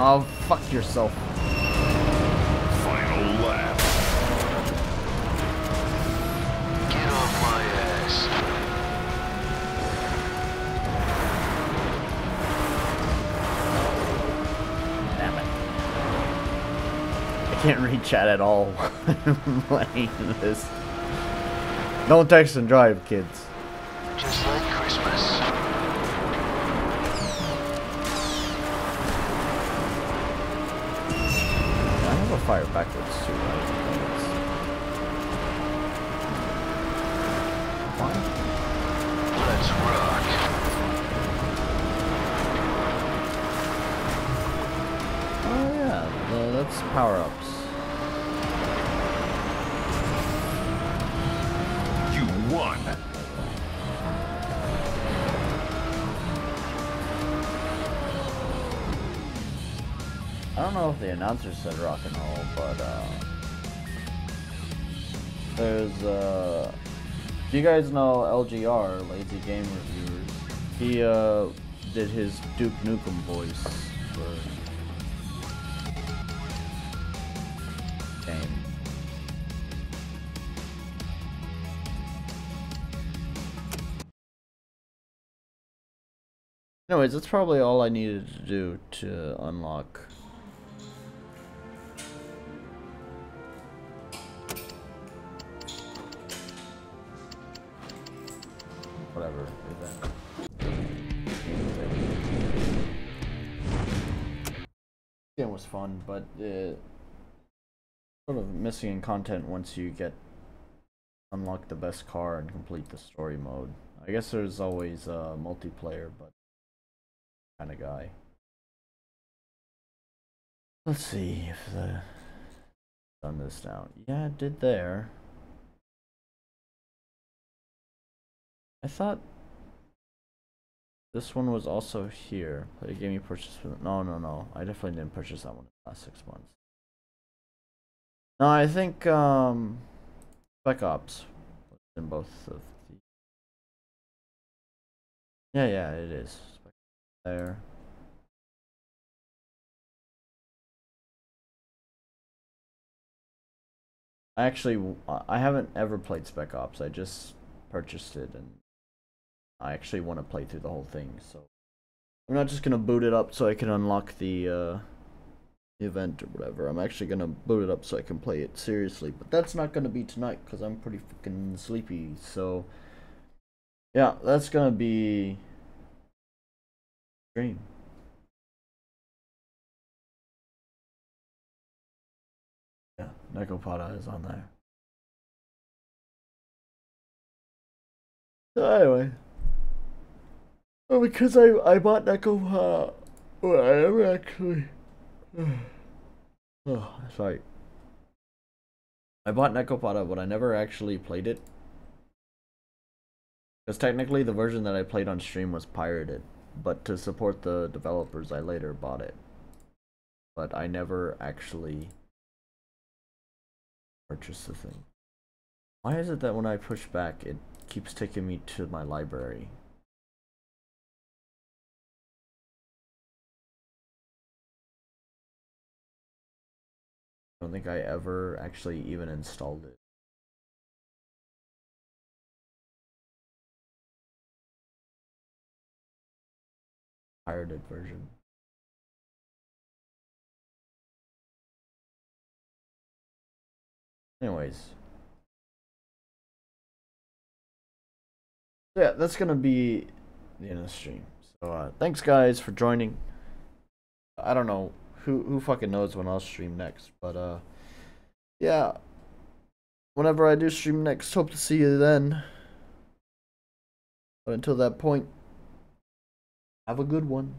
Oh, fuck yourself. Final lap. Get off my ass. Damn it. I can't read chat at all while I'm playing this. Don't text and drive, kids. Just like Christmas. I have a fire backwards too, right? Let's rock. Oh yeah, that's power-ups. You won. I don't know if the announcer said rock and roll, but there's if you guys know LGR, Lazy Game Reviewers, he did his Duke Nukem voice for game. Anyways, that's probably all I needed to do to unlock. Whatever event. Game was fun, but sort of missing in content once you get unlock the best car and complete the story mode. I guess there's always multiplayer, but kind of guy. Let's see if the done this now. Yeah, it did there. I thought this one was also here. Play a game you purchased for no. I definitely didn't purchase that one in the last 6 months. No, I think Spec Ops was in both of the. Yeah, it is. Spec Ops there. I haven't ever played Spec Ops. I just purchased it and I actually want to play through the whole thing, so I'm not just gonna boot it up so I can unlock the event or whatever. I'm actually gonna boot it up so I can play it seriously, but that's not gonna be tonight because I'm pretty freaking sleepy. So yeah, that's gonna be stream. Yeah, Nekopada is on there. So anyway. Oh, because I bought Neko well, I never actually oh, sorry. I bought Nekopada, but I never actually played it. Because technically the version that I played on stream was pirated, but to support the developers I later bought it. But I never actually purchased the thing. Why is it that when I push back it keeps taking me to my library? I don't think I ever actually even installed it. Pirated version. Anyways. Yeah, that's gonna be the end of the stream. So thanks guys for joining. I don't know who fucking knows when I'll stream next, but yeah. Whenever I do stream next, hope to see you then. But until that point, have a good one.